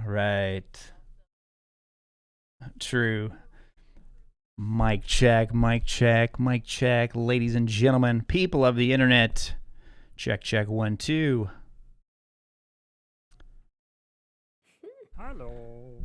Right. True. Mic check, mic check, mic check. Ladies and gentlemen, people of the internet. Check, check, 1, 2. Hello.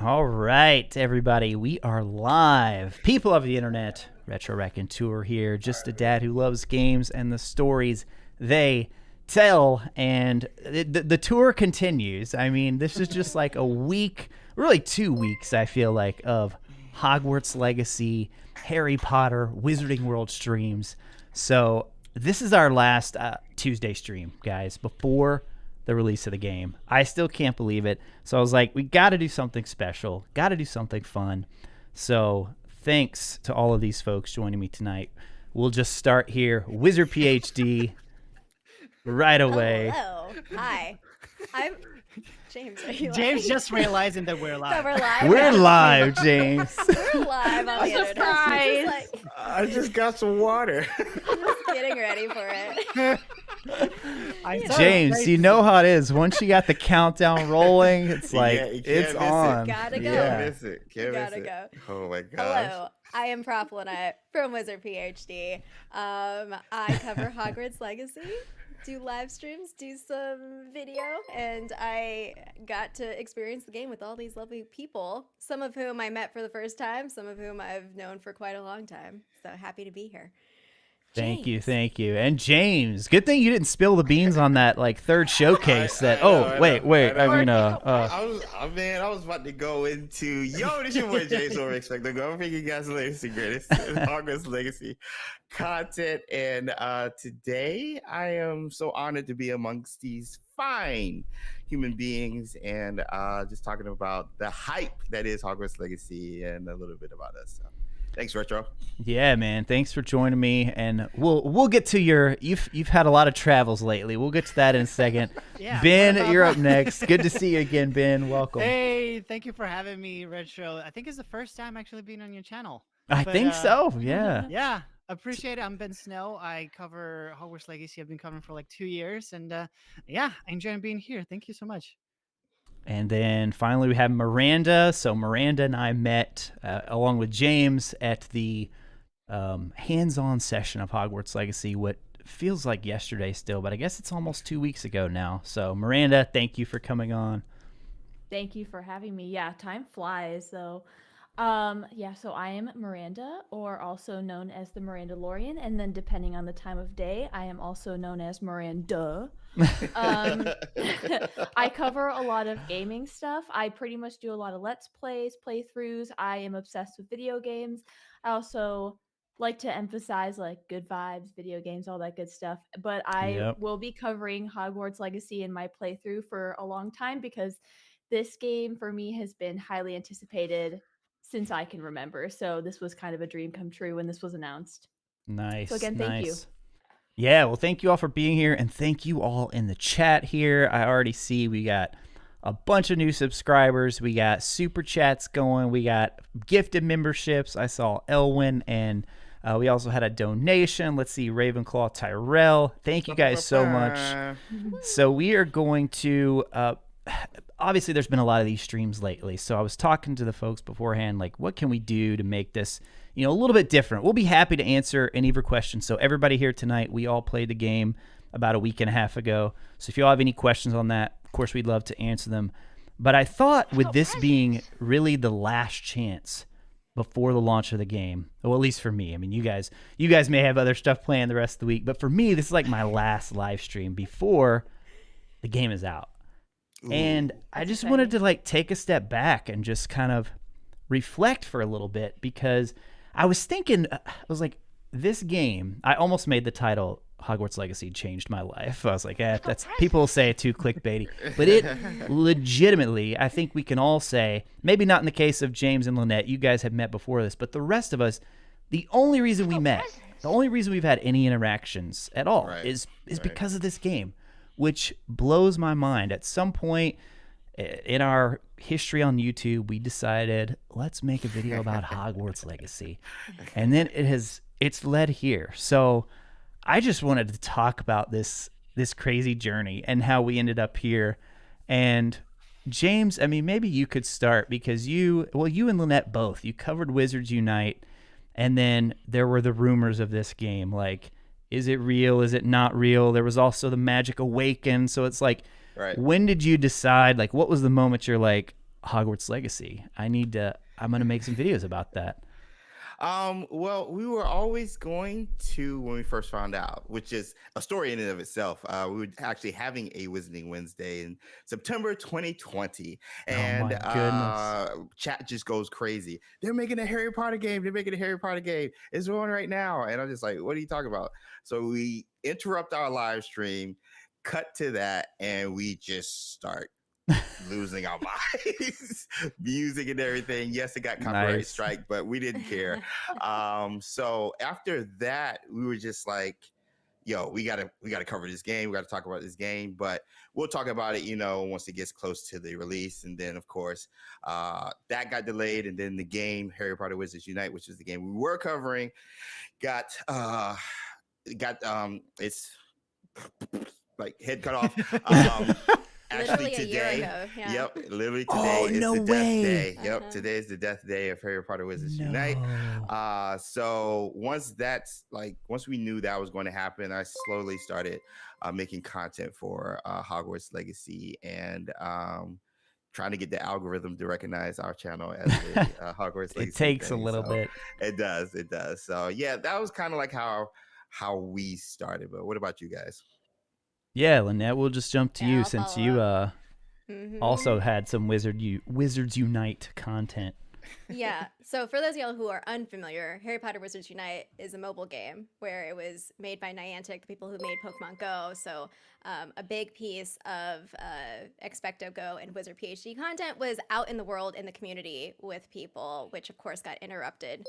All right, everybody, we are live. People of the internet, RetroRaconteur here, just a dad who loves games and the stories they tell. And the tour continues. I mean, this is just like a week, really 2 weeks, I feel like, of Hogwarts Legacy, Harry Potter, Wizarding World streams. So this is our last Tuesday stream, guys, before the release of the game. I still can't believe it. So I was like, we got to do something special, got to do something fun. So thanks to all of these folks joining me tonight. We'll just start here. Wizard PhD right away. Hello. Hi. I'm James. Are you James live? just realizing that we're live. That we're live. We're live, James. We're live on the internet. Surprise. Just like, I just got some water. just getting ready for it. James, you know how it is. Once you got the countdown rolling, it's like, Yeah, you can't it's miss on. Gotta go. Yeah. Can't miss it. Can't Gotta miss go. it. Oh my gosh. Hello. I am Proplanite from Wizard PhD. I cover Hogwarts Legacy, do live streams, do some video, and I got to experience the game with all these lovely people, some of whom I met for the first time, some of whom I've known for quite a long time. So happy to be here. Thank you, James. thank you. And James, good thing you didn't spill the beans on that like third showcase I that know, wait. I was about to go into this your boy James over expect to go bring you guys the latest and greatest Hogwarts Legacy content. And today I am so honored to be amongst these fine human beings and just talking about the hype that is Hogwarts Legacy and a little bit about us. So, thanks, Retro. Yeah, man. Thanks for joining me. And we'll get to your you've had a lot of travels lately. We'll get to that in a second. Yeah, Ben, what about you're that? up next. Good to see you again, Ben. Welcome. Hey, thank you for having me, Retro. I think it's the first time actually being on your channel. I But, think so. Yeah. Yeah, appreciate it. I'm Ben Snow. I cover Hogwarts Legacy. I've been covering for like 2 years, and yeah, I enjoy being here. Thank you so much. And then finally we have Miranda. So Miranda and I met along with James at the hands-on session of Hogwarts Legacy, what feels like yesterday still, but I guess it's almost 2 weeks ago now. So Miranda, thank you for coming on. Thank you for having me. Yeah, time flies. So, so I am Miranda, or also known as the Miranda Lorian, and then depending on the time of day, I am also known as Miranda. I cover a lot of gaming stuff. I pretty much do a lot of Let's Plays, playthroughs. I am obsessed with video games. I also like to emphasize like good vibes, video games, all that good stuff. But I Yep. will be covering Hogwarts Legacy in my playthrough for a long time because this game for me has been highly anticipated since I can remember. So this was kind of a dream come true when this was announced. Nice. So again, thank you. nice. Yeah, well, thank you all for being here, and thank you all in the chat here. I already see we got a bunch of new subscribers. We got super chats going. We got gifted memberships. I saw Elwin, and we also had a donation. Let's see, Ravenclaw Tyrell. Thank you guys so much. So we are going to obviously there's been a lot of these streams lately, so I was talking to the folks beforehand, like, what can we do to make this a little bit different? We'll be happy to answer any of your questions. So everybody here tonight, we all played the game about a week and a half ago, so if you all have any questions on that, of course we'd love to answer them. But I thought with this being really the last chance before the launch of the game, well, at least for me, I mean, you guys may have other stuff planned the rest of the week, but for me, this is like my last live stream before the game is out. And I just wanted to like take a step back and just kind of reflect for a little bit, because I was thinking, I was like, this game, I almost made the title Hogwarts Legacy changed my life. I was like, that's people say it too clickbaity, but it legitimately, I think we can all say, maybe not in the case of James and Lynette, you guys have met before this, but the rest of us, the only reason we met, the only reason we've had any interactions at all is because of this game, which blows my mind. At some point in our history on YouTube, we decided, let's make a video about Hogwarts Legacy. And then it's led here. So I just wanted to talk about this crazy journey and how we ended up here. And James, I mean, maybe you could start because you and Lynette both, you covered Wizards Unite, and then there were the rumors of this game. Like, is it real? Is it not real? There was also the Magic Awaken. So it's like, Right. when did you decide, like, what was the moment you're like, Hogwarts Legacy, I'm going to make some videos about that? Well, we were always going to when we first found out, which is a story in and of itself. We were actually having a Wizarding Wednesday in September 2020, and my goodness. chat just goes crazy. They're making a Harry Potter game. They're making a Harry Potter game. It's on right now, and I'm just like, what are you talking about? So we interrupt our live stream, cut to that, and we just start losing our minds, music and everything. Yes, it got copyright strike, but we didn't care. So after that, we were just like, yo, we gotta cover this game. We gotta talk about this game, but we'll talk about it, once it gets close to the release. And then of course, that got delayed. And then the game Harry Potter Wizards Unite, which is the game we were covering, got it's like head cut off. Actually, Literally a year today, ago, yeah. Yep, literally today is no the death way. day. Yep, today is the death day of Harry Potter Wizards Unite. So once we knew that was going to happen, I slowly started making content for Hogwarts Legacy and trying to get the algorithm to recognize our channel as the Hogwarts Legacy. It takes thing. a little bit. It does. So yeah, that was kind of like how we started. But what about you guys? Yeah, Lynette, we'll just jump to you I'll since follow you up. also had some Wizards Unite content. Yeah. So for those of y'all who are unfamiliar, Harry Potter Wizards Unite is a mobile game where it was made by Niantic, the people who made Pokemon Go. So a big piece of Expecto Go and Wizard PhD content was out in the world in the community with people, which of course got interrupted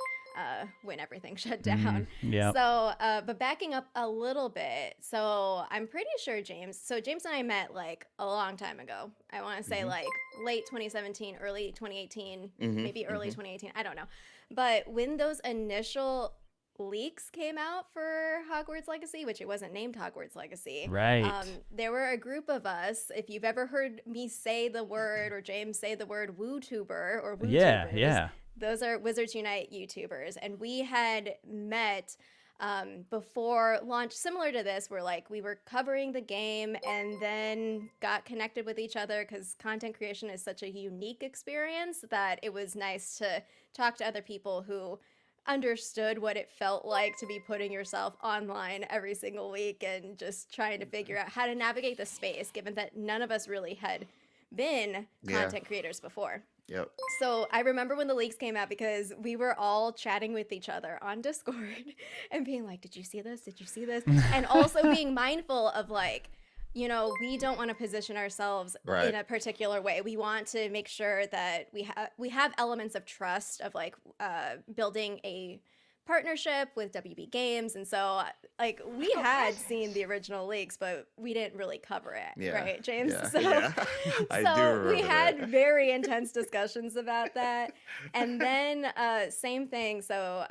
when everything shut down. Yeah. So, but backing up a little bit, so I'm pretty sure James and I met like a long time ago. I want to say like late 2017, early 2018, maybe early 2018. I don't know. But when those initial leaks came out for Hogwarts Legacy, which it wasn't named Hogwarts Legacy, Right. there were a group of us. If you've ever heard me say the word or James say the word WooTuber or WooTubers, Yeah. those are Wizards Unite YouTubers, and we had met before launch, similar to this, where like we were covering the game and then got connected with each other because content creation is such a unique experience that it was nice to talk to other people who understood what it felt like to be putting yourself online every single week and just trying to figure out how to navigate the space, given that none of us really had been content creators before. Yep. So I remember when the leaks came out because we were all chatting with each other on Discord and being like, did you see this? Did you see this? And also being mindful of like, we don't want to position ourselves in a particular way. We want to make sure that we have elements of trust of like building a partnership with WB Games. And so like we had seen the original leaks, but we didn't really cover it. Right, James? So we had very intense discussions about that. And then same thing. So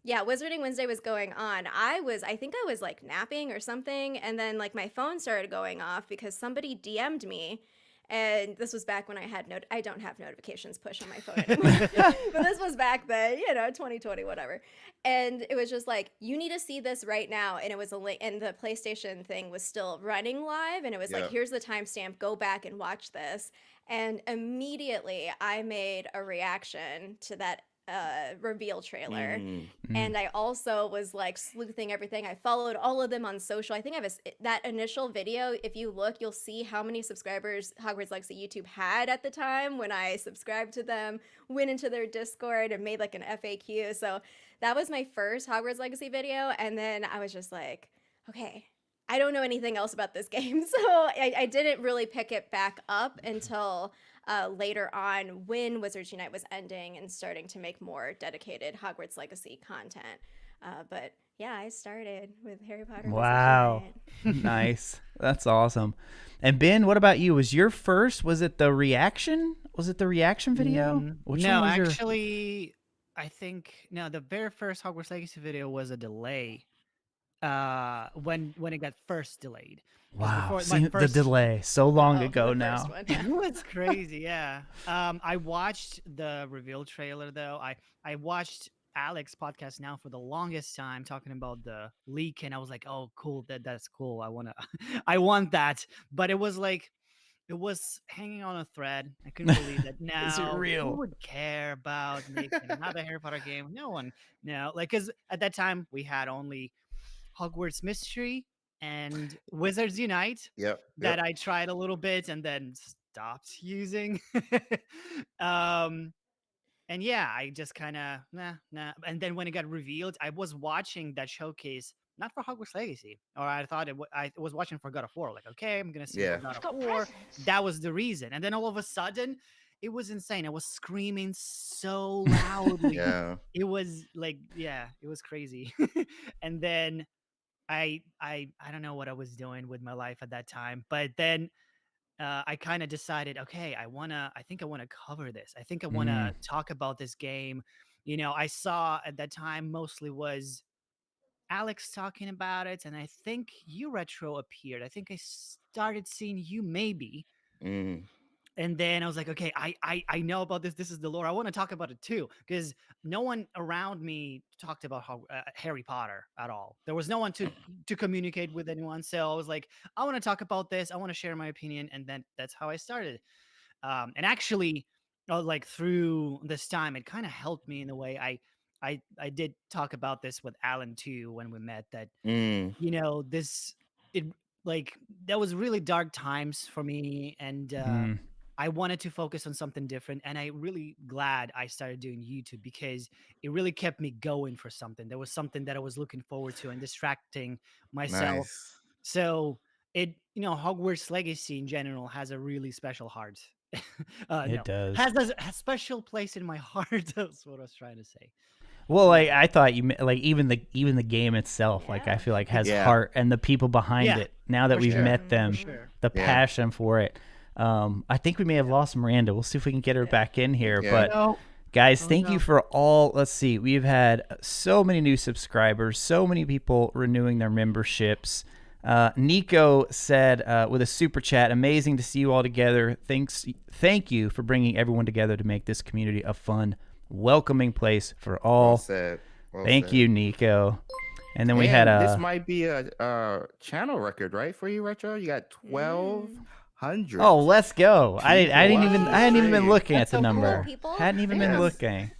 Wizarding Wednesday was going on. I think I was like napping or something. And then like my phone started going off because somebody DM'd me. And this was back when I don't have notifications push on my phone anymore. But this was back then, 2020, whatever. And it was just like, you need to see this right now. And it was a link, and the PlayStation thing was still running live. And it was like, here's the timestamp, go back and watch this. And immediately I made a reaction to that reveal trailer. And I also was like sleuthing everything. I followed all of them on social. I think I have that initial video. If you look, you'll see how many subscribers Hogwarts Legacy YouTube had at the time when I subscribed to them, went into their Discord and made like an FAQ. So that was my first Hogwarts Legacy video. And then I was just like, okay, I don't know anything else about this game. So I didn't really pick it back up until later on when Wizards Unite was ending and starting to make more dedicated Hogwarts Legacy content. But yeah, I started with Harry Potter. Wow. Nice. That's awesome. And Ben, what about you? Was your first, was it the reaction? Was it the reaction video? No, actually, I think, the very first Hogwarts Legacy video was a delay. when it got first delayed. 'Cause Wow, before my see the first delay so long Oh, ago the first now. one. it was crazy, yeah. I watched the reveal trailer though. I watched Alex podcast now for the longest time talking about the leak, and I was like, oh, cool, that's cool. I wanna, I want that. But it was like it was hanging on a thread. I couldn't believe that. Is it Now, who real? would care about making another Harry Potter game? No one. No, like, because at that time we had only Hogwarts Mystery and Wizards Unite Yep. that I tried a little bit and then stopped using. um, and yeah, I just kind of nah. And then when it got revealed, I was watching that showcase not for Hogwarts Legacy, or I thought I was watching for God of War. Like, okay, I'm gonna see Yeah. for God of War. That was the reason. And then all of a sudden, it was insane. I was screaming so loudly. Yeah. It was like, yeah, it was crazy. And then I don't know what I was doing with my life at that time, but then I kind of decided, okay, I think I wanna cover this. I think I wanna Mm, talk about this game. You know, I saw at that time mostly was Alex talking about it, and I think you retro appeared. I think I started seeing you maybe, Mm. and then I was like, okay, I know about this. This is the lore. I want to talk about it too, because no one around me talked about Harry Potter at all. There was no one to communicate with anyone. So I was like, I want to talk about this. I want to share my opinion, and then that's how I started. And actually, like through this time, it kind of helped me in a way. I did talk about this with Alan too when we met. That Mm. this it like that was really dark times for me, and mm, I wanted to focus on something different, and I really glad I started doing YouTube because it really kept me going for something. There was something that I was looking forward to and distracting myself. Nice. So it, Hogwarts Legacy in general has a really special heart. it No, does. has a special place in my heart. That's what I was trying to say. Well, like Yeah. I thought like even the game itself, like I Yeah. feel like has Yeah. heart and the people behind Yeah, it. Now that for we've sure. met For them, sure. the Yeah. passion for it. I think we may have lost Miranda. We'll see if we can get her back in here. Yeah. But No. guys, Oh, thank you no. for all. Let's see, we've had so many new subscribers, so many people renewing their memberships. Nico said with a super chat, amazing to see you all together. Thank you for bringing everyone together to make this community a fun, welcoming place for Well all. said. Well Thank said. you, Nico. And then we had And this a might be a channel record, right, for you, Retro? You got 1,200. oh, let's go. I hadn't even been Stream. looking at That's the so cool, number. people. Hadn't even been Yes. looking.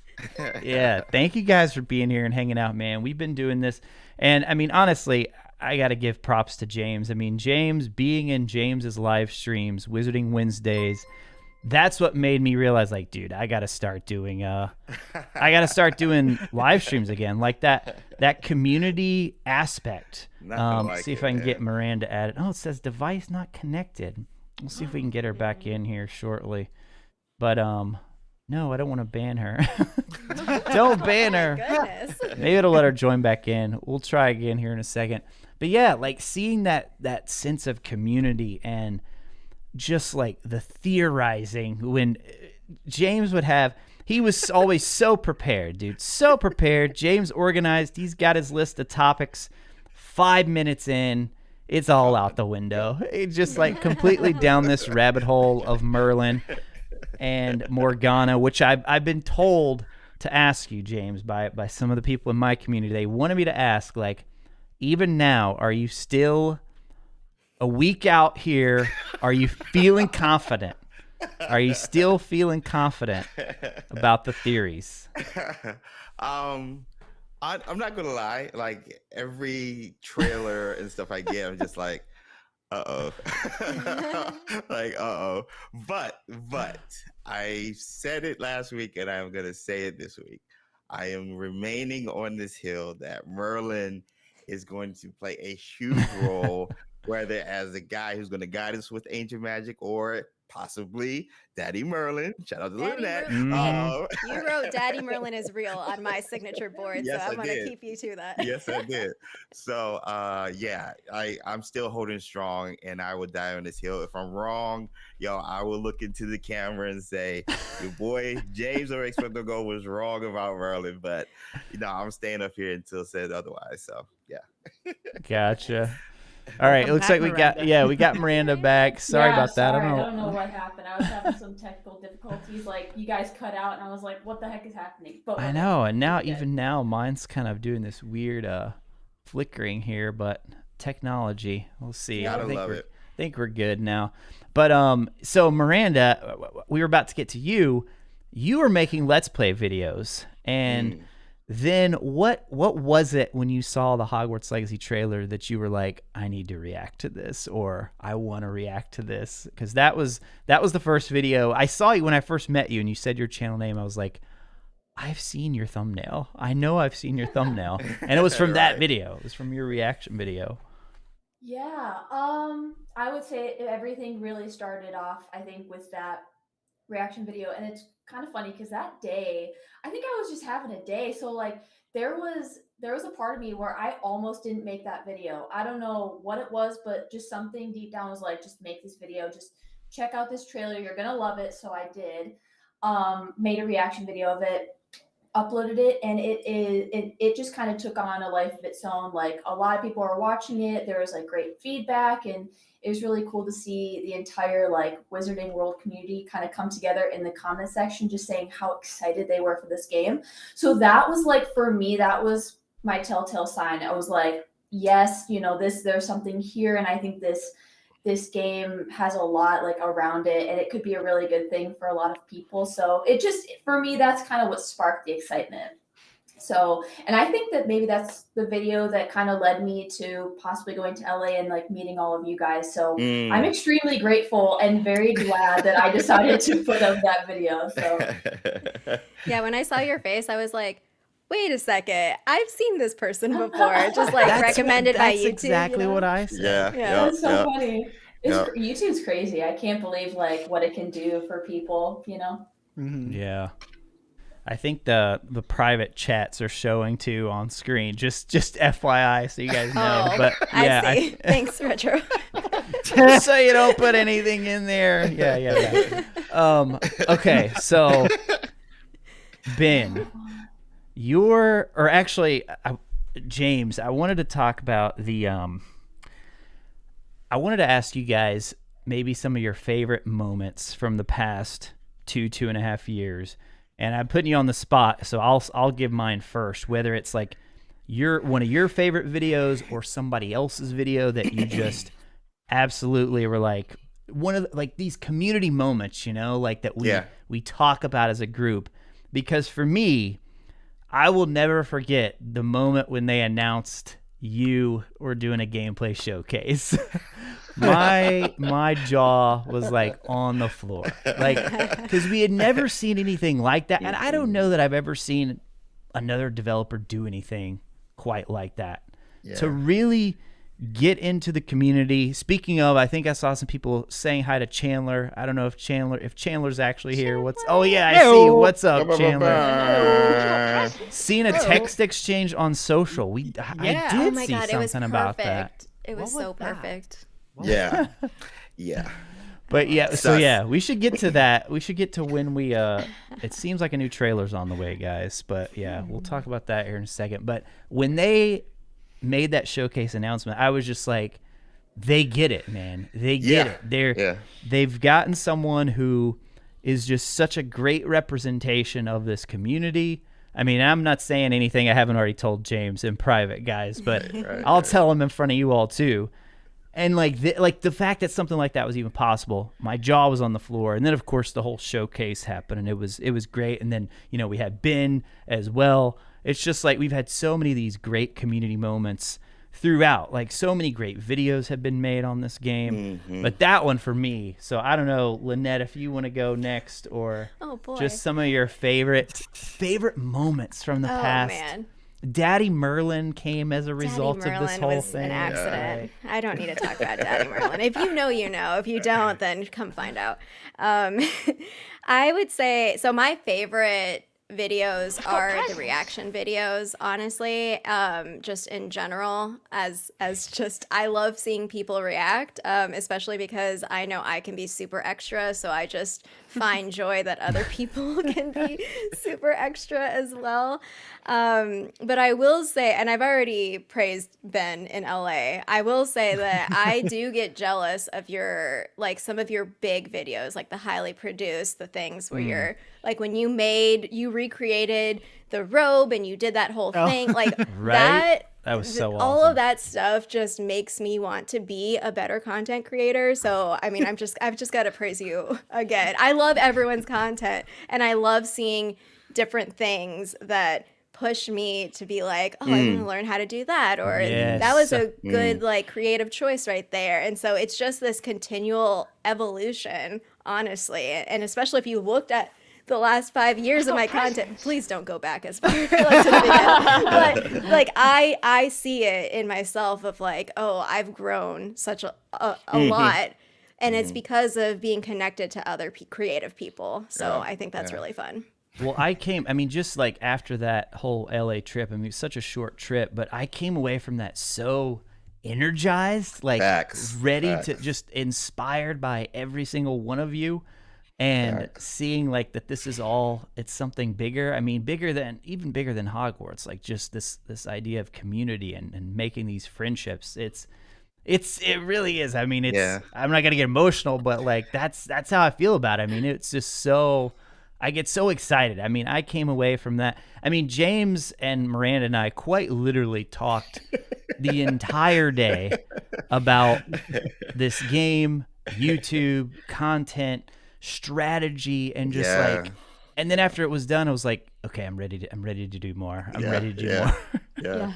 Yeah, thank you guys for being here and hanging out, man. We've been doing this, and I mean, honestly, I got to give props to James. I mean, James being in James's live streams, Wizarding Wednesdays, that's what made me realize, like, dude, I got to start doing live streams again, like that community aspect. Nothing like See if it, I can get man. Miranda added. Oh, it says device not connected. We'll see if we can get her back in here shortly. But no, I don't want to ban her. Don't ban her. Goodness. Maybe it'll let her join back in. We'll try again here in a second. But yeah, like seeing that sense of community and just like the theorizing when James would have, he was always so prepared, dude. So prepared. James organized. He's got his list of topics. 5 minutes in, it's all out the window. It's just like completely down this rabbit hole of Merlin and Morgana, which I've been told to ask you, James, by some of the people in my community. They wanted me to ask, like, even now, are you still a week out here? Are you feeling confident? Are you still feeling confident about the theories? I'm not gonna lie. Like every trailer and stuff I get, I'm just like, like but I said it last week and I'm gonna say it this week. I am remaining on this hill that Merlin is going to play a huge role, whether as a guy who's going to guide us with ancient magic or possibly Daddy Merlin. Shout out to Daddy Lynette. Merlin. You wrote Daddy Merlin is real on my signature board, Yes, so I'm I going to did. keep you to that. Yes, I did. So yeah, I'm still holding strong and I will die on this hill. If I'm wrong, I will look into the camera and say, your boy James or Expecto Go was wrong about Merlin, but I'm staying up here until said otherwise. So Gotcha. All right, it Welcome looks back, like we got Miranda. we got Miranda back. Sorry Yeah, about that. sorry, I I don't don't know. know what happened. I was having some technical difficulties. Like you guys cut out, and I was like, "What the heck is happening?" But I we're know, good. and now We're good. even now mine's kind of doing this weird flickering here, but technology. We'll see. Gotta I think love we're, it. think we're good now. But so Miranda, we were about to get to you. You were making Let's Play videos, and then what was it when you saw the Hogwarts Legacy trailer that you were like, I need to react to this, or I want to react to this? Because that was the first video I saw you when I first met you, and you said your channel name. I was like, I've seen your thumbnail. I know I've seen your thumbnail, and it was from that Right. video. It was from your reaction video. Yeah, I would say everything really started off, I think, with that reaction video, and it's kind of funny because that day, I think I was just having a day. So like, there was a part of me where I almost didn't make that video. I don't know what it was, but just something deep down was like, just make this video, just check out this trailer. You're gonna love it. So I did. Made a reaction video of it, uploaded it, and it just kind of took on a life of its own. Like a lot of people are watching it. There was like great feedback, and it was really cool to see the entire like Wizarding World community kind of come together in the comment section, just saying how excited they were for this game. So that was like, for me, that was my telltale sign. I was like, yes, there's something here, and I think this game has a lot like around it, and it could be a really good thing for a lot of people. So it just, for me, that's kind of what sparked the excitement. So, and I think that maybe that's the video that kind of led me to possibly going to LA and like meeting all of you guys. So I'm extremely grateful and very glad that I decided to put up that video. So Yeah, when I saw your face, I was like, wait a second, I've seen this person before. Just like recommended by YouTube. That's exactly what I said. Yeah. That's so funny. YouTube's crazy. I can't believe like what it can do for people, Yeah. I think the private chats are showing too on screen. Just FYI, so you guys know. Oh, but yeah, I see. Thanks, Retro. just so you don't put anything in there. Yeah. Okay, so Ben, James, I wanted to talk about I wanted to ask you guys maybe some of your favorite moments from the past 2.5 years. And I'm putting you on the spot, so I'll give mine first, whether it's like one of your favorite videos or somebody else's video that you just absolutely were like, one of like these community moments, like that we talk about as a group. Because for me, I will never forget the moment when they announced you were doing a gameplay showcase. my jaw was like on the floor, like, because we had never seen anything like that, and I don't know that I've ever seen another developer do anything quite like that. To really get into the community. Speaking of, I think I saw some people saying hi to Chandler. I don't know if Chandler's actually here. Oh yeah, I see. What's up, Chandler? Seen a text exchange on social. I did Oh my see God, it was something about that. perfect. It was so perfect. Yeah. But yeah, so yeah, we should get to that. We should get to when we it seems like a new trailer's on the way, guys. But yeah, we'll talk about that here in a second. But when they made that showcase announcement, I was just like, they get it, man. They get it. They've gotten someone who is just such a great representation of this community. I mean, I'm not saying anything I haven't already told James in private, guys, but I'll tell him in front of you all too. And like the fact that something like that was even possible, my jaw was on the floor. And then of course the whole showcase happened, and it was great. And then we had Ben as well. It's just like we've had so many of these great community moments throughout. Like so many great videos have been made on this game, but that one for me. So I don't know, Lynette, if you want to go next, or just some of your favorite moments from the past. Man. Daddy Merlin came as a result of this whole thing. An accident. Yeah. I don't need to talk about Daddy Merlin. If you know, you know. If you don't, then come find out. I would say, so my favorite videos are the reaction videos, honestly. Just in general, as just I love seeing people react, especially because I know I can be super extra, so I just find joy that other people can be super extra as well. But I will say, and I've already praised Ben in LA, I will say that I do get jealous of your, like, some of your big videos, like the highly produced, the things where you're like, when you recreated the robe and you did that whole thing, like Right? That was so all awesome. of that stuff just makes me want to be a better content creator. So I mean, I've just got to praise you again. I love everyone's content, and I love seeing different things that push me to be like, oh, I want to learn how to do that, or that was a good like creative choice right there. And so it's just this continual evolution, honestly. And especially if you looked at the last 5 years of my content, please don't go back as far like, to the beginning. But like I see it in myself of like, oh, I've grown such a lot, and it's because of being connected to other creative people. So I think that's really fun. Well, I mean, just like after that whole LA trip, I mean, it was such a short trip, but I came away from that so energized, like ready to, just inspired by every single one of you, and seeing like that this is all, it's something bigger. I mean, even bigger than Hogwarts, like just this idea of community and making these friendships. It really is. I mean, I'm not gonna get emotional, but like that's how I feel about it. I mean, it's just so, I get so excited. I mean, I came away from that. I mean, James and Miranda and I quite literally talked the entire day about this game, YouTube, content, strategy, and just like, and then after it was done, I was like, okay, I'm ready to do more. I'm ready to do more. Yeah.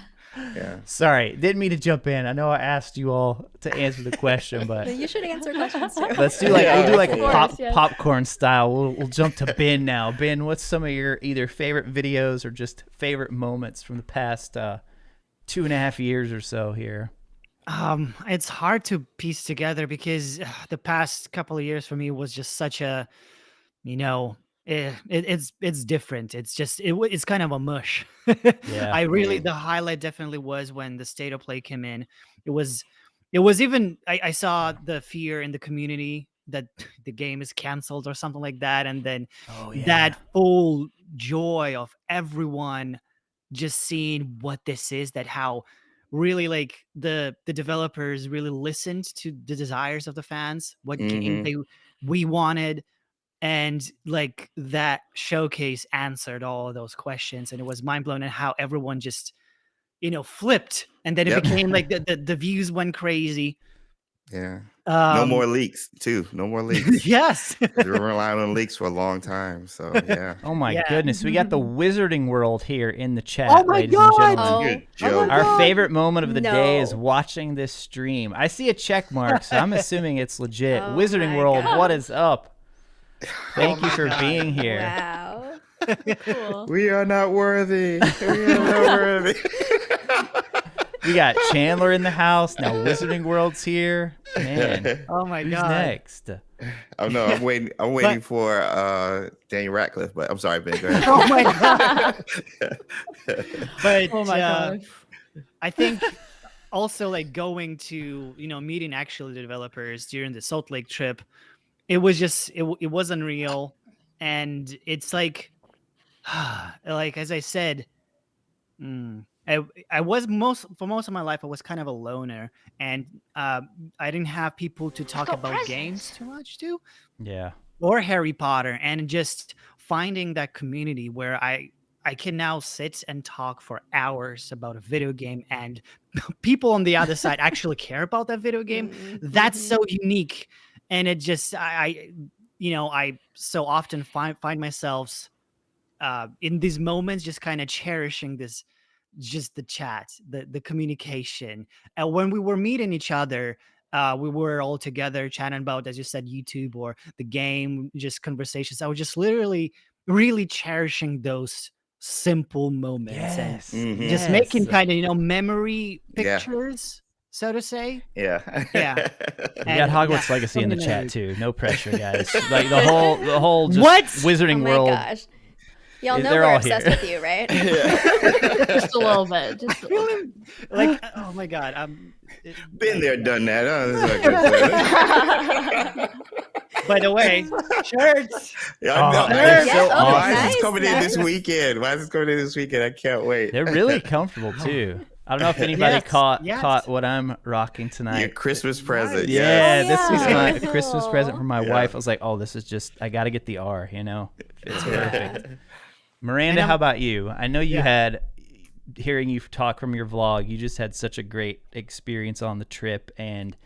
Sorry, didn't mean to jump in. I know I asked you all to answer the question, but You should answer questions too. let's do like we'll do like course, yes. popcorn style. We'll jump to Ben now. Ben, what's some of your either favorite videos or just favorite moments from the past 2.5 years or so here? It's hard to piece together because the past couple of years for me was just such a, it's different. It's just it's kind of a mush. Yeah. The highlight definitely was when the state of play came in. It was even I saw the fear in the community that the game is canceled or something like that, and then that full joy of everyone just seeing what this is, that how really like the developers really listened to the desires of the fans, what game we wanted. And like that showcase answered all of those questions, and it was mind blowing, and how everyone just, flipped, and then it became like the views went crazy. Yeah. No more leaks too. No more leaks. Yes. We were relying on leaks for a long time. So yeah. Oh my goodness, we got the Wizarding World here in the chat, Oh my ladies God. and gentlemen. Good joke. Our favorite moment of the day is watching this stream. I see a check mark, so I'm assuming it's legit. Oh Wizarding my World, God. what is up? Thank you for being here. Wow. Cool. We are not worthy. We are not worthy. We got Chandler in the house. Now Wizarding World's here. Man, Oh my who's God. next? Oh no, I'm waiting for Daniel Radcliffe, but I'm sorry, Ben. Go ahead. Oh my God. But Oh my gosh. I think also like going to, meeting actually the developers during the Salt Lake trip, it was just, it was unreal. And it's like as I said, I was for most of my life, I was kind of a loner, and I didn't have people to talk about games too much too, Yeah. or Harry Potter, and just finding that community where I can now sit and talk for hours about a video game, and people on the other side actually care about that video game. That's so unique, and it just I so often find myself in these moments just kind of cherishing this, just the chat, the communication. And when we were meeting each other, we were all together chatting about, as you said, YouTube or the game, just conversations. I was just literally really cherishing those simple moments, and just making kind of memory pictures, so to say. Yeah. Yeah. We got Hogwarts Legacy in the chat too. No pressure, guys. Like the whole just What? Wizarding Oh my World. gosh. Y'all know They're we're all obsessed here. with you, right? Just a little bit. Just a little bit. Like, oh my god, Been there, done that. By the way, shirts. Yeah, Oh, I know. they're Yeah, so oh, Why awesome. is nice, this coming in this nice. weekend? Why is this coming in this weekend? I can't wait. They're really comfortable too. I don't know if anybody Yes, caught yes. what I'm rocking tonight. Your Christmas present. Yeah, Oh, this was yeah. my Christmas present from my Yeah. wife. I was like, oh, this is just, I got to get the R, you know? It's perfect. And Miranda, I'm- how about you? I know you Yeah. had, hearing you talk from your vlog, you just had such a great experience on the trip. And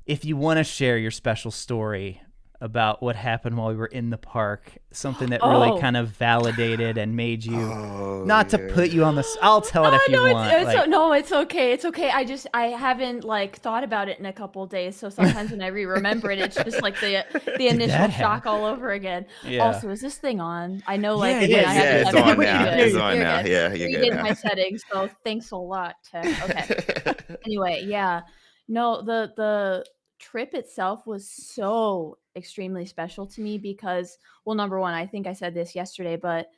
if you want to share your special story about what happened while we were in the park, something that really Oh. kind of validated and made you, Oh, not to yeah. put you on the, I'll tell it if you no, want. it's, like- no, it's okay. It's okay. I haven't like thought about it in a couple days, so sometimes when I remember it, it's just like the initial that shock all over again. Yeah. Also, is this thing on? I know, like, Yeah, again, yeah, I Yeah, haven't it's done on it. now. Good. It's on You're now. good. Yeah, you're good Redid now. my settings, so thanks a lot, Tech. Okay. Anyway, yeah. No, the trip itself was so extremely special to me because, well, number one, I think I said this yesterday, but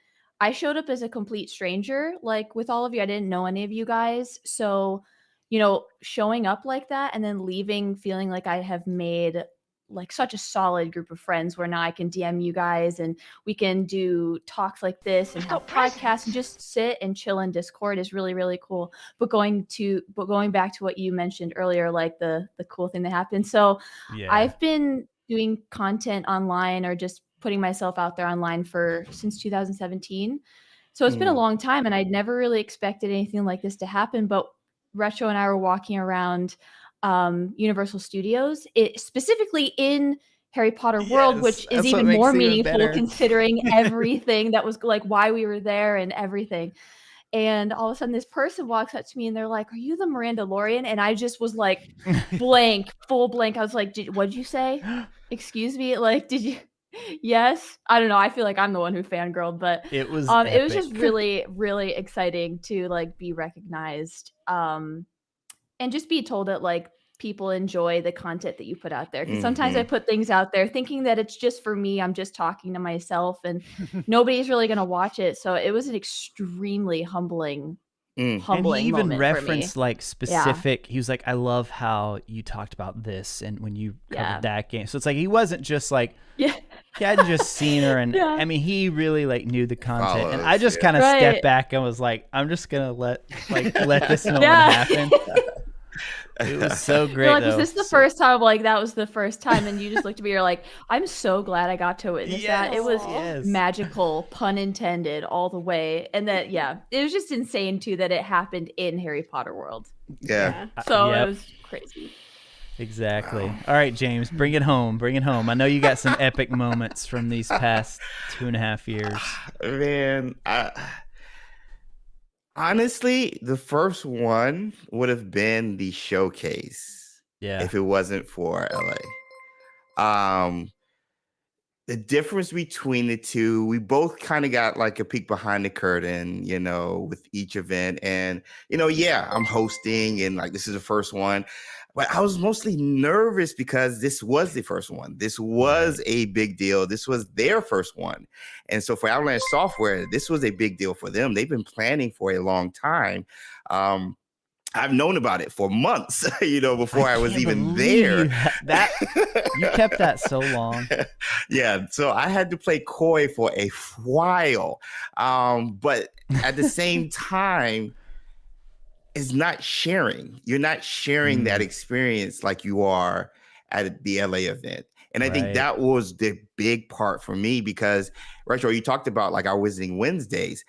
I showed up as a complete stranger. Like with all of you, I didn't know any of you guys. So, showing up like that and then leaving feeling like I have made like such a solid group of friends where now I can DM you guys and we can do talks like this and have podcasts and just sit and chill in Discord is really, really cool. But going back to what you mentioned earlier, like the cool thing that happened. So yeah. I've been doing content online or just putting myself out there online since 2017. So it's been a long time and I'd never really expected anything like this to happen. But Retro and I were walking around Universal Studios, specifically in Harry Potter World, Yes, which is that's what even makes more it even meaningful better. considering everything that was like why we were there and everything. And all of a sudden this person walks up to me and they're like, "Are you the Miranda Lorian?" And I just was like full blank. I was like, "What'd you say? Excuse me? Like, did you?" Yes. I don't know. I feel like I'm the one who fangirled, but It was it was epic. just really, really exciting to like be recognized. And just be told that like people enjoy the content that you put out there. Because sometimes I put things out there thinking that it's just for me. I'm just talking to myself and nobody's really going to watch it. So it was an extremely humbling And he even moment referenced for me. like specific, he was like, I love how you talked about this and when you covered Yeah. that game. So it's like, he wasn't just like, Yeah. he hadn't just seen her. And Yeah. I mean, he really like knew the content. And Follows, I just yeah. kind of Right. stepped back and was like, I'm just going to let this moment Yeah. happen. It was so great. You're like, though. was this the So- first time? Like, that was the first time. And you just looked at me, you're like, I'm so glad I got to witness that. It was yes. magical, pun intended, all the way. And that, yeah, it was just insane too that it happened in Harry Potter World. Yeah. So Yep. it was crazy. Exactly. All right, James, bring it home. Bring it home. I know you got some epic moments from these past 2.5 years. Man, honestly, the first one would have been the showcase Yeah. if it wasn't for LA. The difference between the two, we both kind of got like a peek behind the curtain, with each event. And, yeah, I'm hosting and like this is the first one. But I was mostly nervous because this was the first one. This was a big deal. This was their first one. And so for Avalanche Software, this was a big deal for them. They've been planning for a long time. I've known about it for months, before I was can't even believe there. you kept that so long. Yeah, so I had to play coy for a while. But at the same time, it's not sharing. You're not sharing that experience like you are at the LA event. And I think Right. that was the big part for me because, Retro, you talked about like our Wizarding Wednesdays.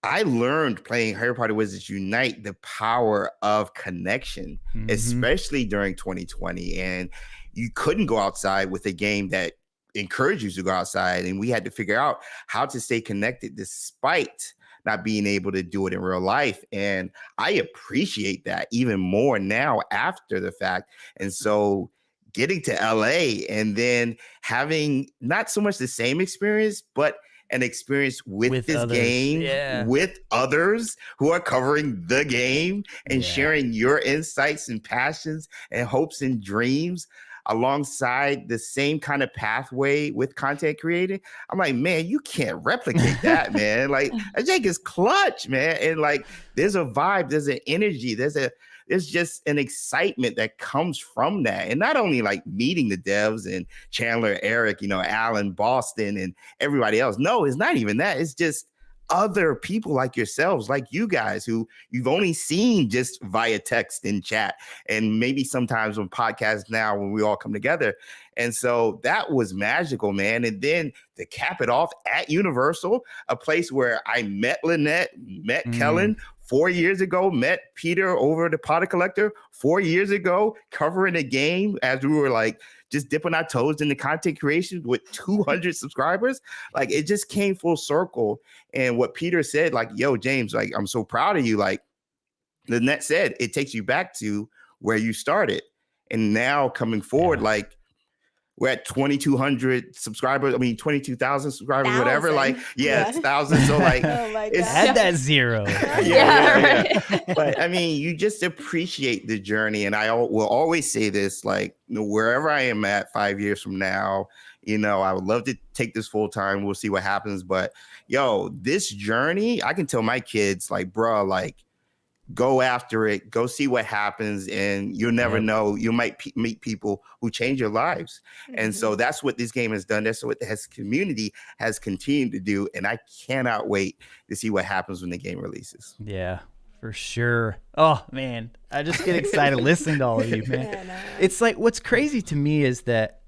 I learned playing Harry Potter Wizards Unite the power of connection, Mhm. especially during 2020. And you couldn't go outside with a game that encouraged you to go outside. And we had to figure out how to stay connected despite not being able to do it in real life. And I appreciate that even more now after the fact. And so getting to LA and then having not so much the same experience, but an experience with this others. game, Yeah. with others who are covering the game and Yeah. sharing your insights and passions and hopes and dreams. alongside the same kind of pathway with content creating, I'm like, man, you can't replicate that, man. Like, Jake is clutch, man. And like, there's a vibe, there's an energy, there's just an excitement that comes from that. And not only like meeting the devs and Chandler, Eric, Alan, Boston, and everybody else. No, it's not even that. It's just other people like yourselves, like you guys who you've only seen just via text and chat, and maybe sometimes on podcasts now when we all come together. And so that was magical, man. And then to cap it off at Universal, a place where I met Lynette, met Kellen 4 years ago, met Peter over the Potter Collector 4 years ago, covering a game as we were like just dipping our toes in the content creation with 200 subscribers. Like, it just came full circle. And what Peter said, like, yo, James, like, I'm so proud of you. Like Lynette said, it takes you back to where you started. And now coming forward, like, we're at 2,200 subscribers. I mean, 22,000 subscribers, whatever. Like, it's thousands. So like, Oh my Add God. that zero. Right. But I mean, you just appreciate the journey. And I will always say this, like, wherever I am at 5 years from now, I would love to take this full time. We'll see what happens. But yo, this journey, I can tell my kids, like, bro, like, go after it, go see what happens, and you'll never know. You might meet people who change your lives. And so that's what this game has done. That's what this community has continued to do. And I cannot wait to see what happens when the game releases. Yeah, for sure. Oh, man. I just get excited listening to all of you, man. Yeah, no. It's like, what's crazy to me is that,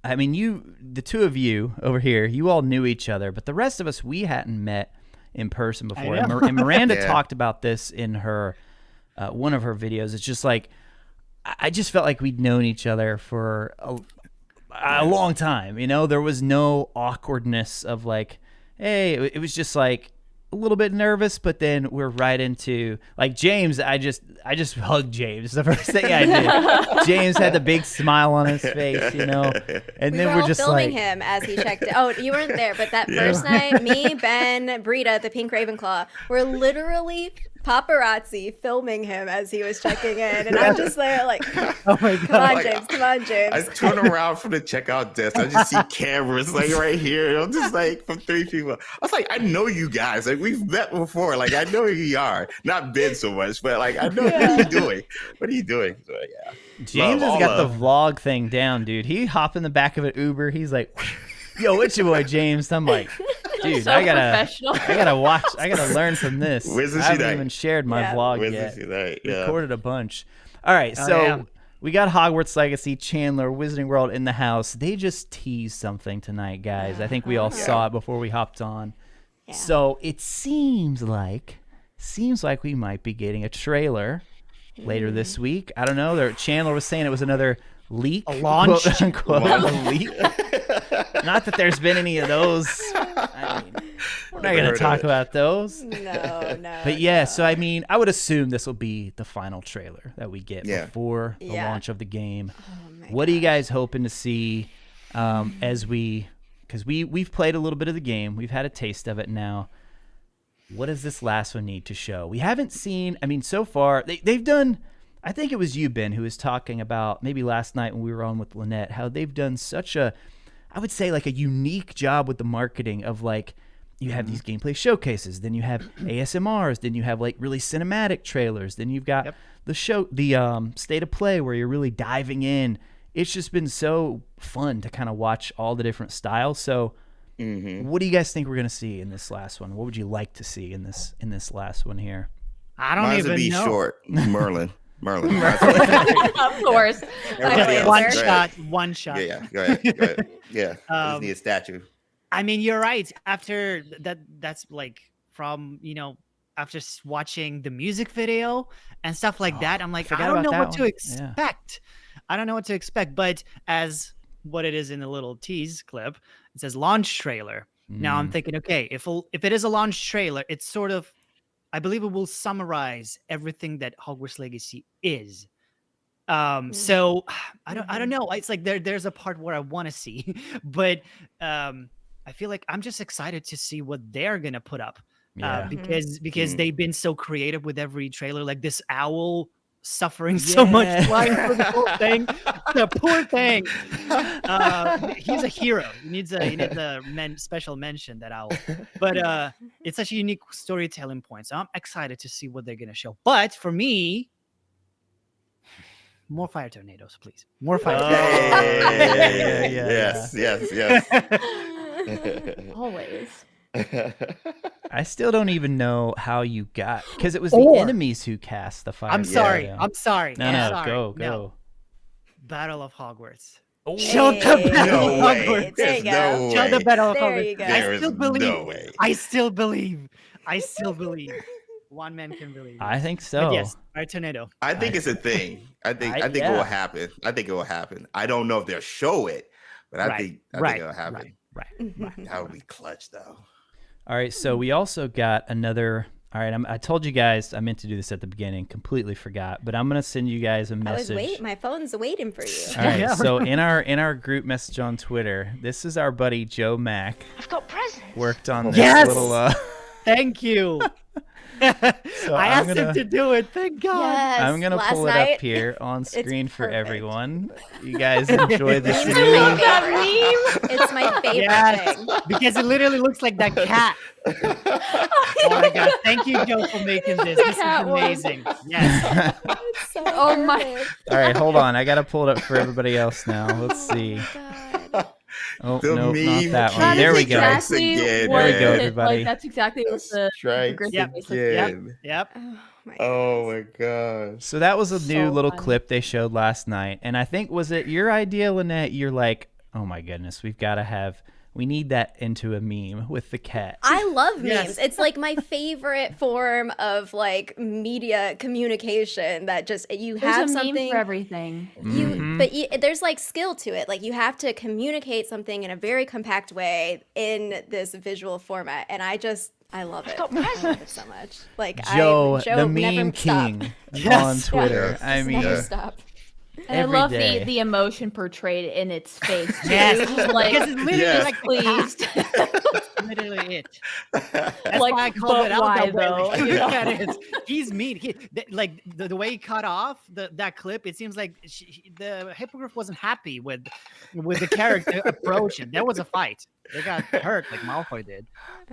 I mean, the two of you over here, you all knew each other, but the rest of us, we hadn't met in person before. And Miranda talked about this in her one of her videos. It's just like, I just felt like we'd known each other for a long time. There was no awkwardness of like, hey, it was just like a little bit nervous, but then we're right into like James. I just hugged James the first thing I did. James had the big smile on his face, and We then were we're all just filming like, him as he checked in. Oh, you weren't there, but that first night, me, Ben, Brita, the Pink Ravenclaw, were literally paparazzi filming him as he was checking in, and I'm just there like, oh my God. come on, Like, James, come on, James. I turn around from the checkout desk. I just see cameras like right here. I'm just like, from 3 people. I was like, I know you guys. Like, we've met before. Like, I know who you are. Not Ben so much, but like, I know what are you doing. What are you doing? So yeah. James has All got the love. vlog thing down, dude. He hopped in the back of an Uber. He's like, yo, it's your boy James. I'm like, dude, So I professional. gotta learn from this. Wisdom I haven't Night. even shared my Yeah. vlog Wisdom yet. Night, yeah. Recorded a bunch. All right, Oh, so yeah. we got Hogwarts Legacy, Chandler, Wizarding World in the house. They just teased something tonight, guys. I think we all saw it before we hopped on. Yeah. So it seems like we might be getting a trailer later this week. I don't know. Chandler was saying it was another leak. A launch? Quote, unquote, a leak. Not that there's been any of those. I mean, we're not going to talk about those. No. But yeah, so I mean, I would assume this will be the final trailer that we get Yeah. before the Yeah. launch of the game. Oh my What are you guys hoping to see because we've played a little bit of the game. We've had a taste of it now. What does this last one need to show? We haven't seen, I mean, so far, they've done, I think it was you, Ben, who was talking about maybe last night when we were on with Lynette, how they've done such a, I would say like a unique job with the marketing of like, you have these gameplay showcases, then you have ASMRs, then you have like really cinematic trailers, then you've got the state of play where you're really diving in. It's just been so fun to kind of watch all the different styles. So what do you guys think we're going to see in this last one? What would you like to see in this last one here? I don't Mine's even would be know. short. Merlin. Of course. Everybody else- One go ahead. shot, one shot. Yeah. Go ahead. Yeah. I just need a statue. I mean, you're right. After that's like from, after watching the music video and stuff like that, I'm like, I forgot don't know about what that to one. expect. I don't know what to expect. But as what it is in the little tease clip, it says launch trailer. Now I'm thinking, okay, if it is a launch trailer, it's sort of, I believe it will summarize everything that Hogwarts Legacy is. So I don't know. It's like there's a part where I want to see, but I feel like I'm just excited to see what they're gonna put up. Yeah. Because they've been so creative with every trailer, like this owl suffering so much Yeah. flying through the whole thing. The poor thing. He's a hero. He needs a special mention, that owl. But it's such a unique storytelling point. So I'm excited to see what they're gonna show. But for me, more fire tornadoes, please. More fire tornadoes. Yes. Always. I still don't even know how you got, because it was the Or- enemies who cast the fire. I'm sorry. tornado. I'm sorry. No, I'm no, sorry. go. No. Battle of Hogwarts. Oh, Show the Hey. Battle No of way. Hogwarts. There you There's go. no Show the way. Battle of There Hogwarts. you go. There I is still believe. no way. I still believe. I still believe. One man can believe. I think But so. yes, fire tornado. I think it's a thing. I think it yeah. will happen. I think it will happen. I don't know if they'll show it, but I think it'll happen. Right. That would be clutch, though. All right, so we also got another. All right, I told you guys I meant to do this at the beginning, completely forgot, but I'm gonna send you guys a I was message. waiting. My phone's waiting for you. All right, Yeah. so in our group message on Twitter, this is our buddy Joe Mack. I've got presents. Worked on this Yes! little. Thank you. So I I'm asked him gonna- to do it. Thank God. Yes. I'm gonna last pull it night, up here on screen for perfect. everyone. You guys enjoy this. Memes I are meme. love my that favorite. meme. It's my favorite Yes, thing. because it literally looks like that cat. Oh my God! Thank you, Joe, for making this. This is Cat one. amazing. Yes. It's so Oh my- perfect. All right, hold on. I gotta pull it up for everybody else now. Let's see. God. Oh The no, not meme that one. That There is we go. exactly Again, what There we go, it- everybody. Like, that's exactly what the Strikes Griffin Yep. face looks like. again. Yep. Oh my Oh my gosh. So that was a new So little funny. clip they showed last night, and I think was it your idea, Lynette? You're like, oh my goodness, we need that into a meme with the cat. I love memes. Yes. It's like my favorite form of like media communication that just you There's have a meme something for everything. there's like skill to it. Like you have to communicate something in a very compact way in this visual format, and I love it. I love it so much. Like Joe, the never meme stop. king Yes. on Twitter. Yes. I Just mean, never Yeah. stop. And every I love day. the emotion portrayed in its face. Too. Yes. It's just like, Because it's literally Yes. like pleased. That's literally it. That's Like, why I called but it out why, that way. though? Like, You look know? at it. He's mean. Like the way he cut off that clip, it seems like the hippogriff wasn't happy with the character approach. And there was a fight. They got hurt like Malfoy did.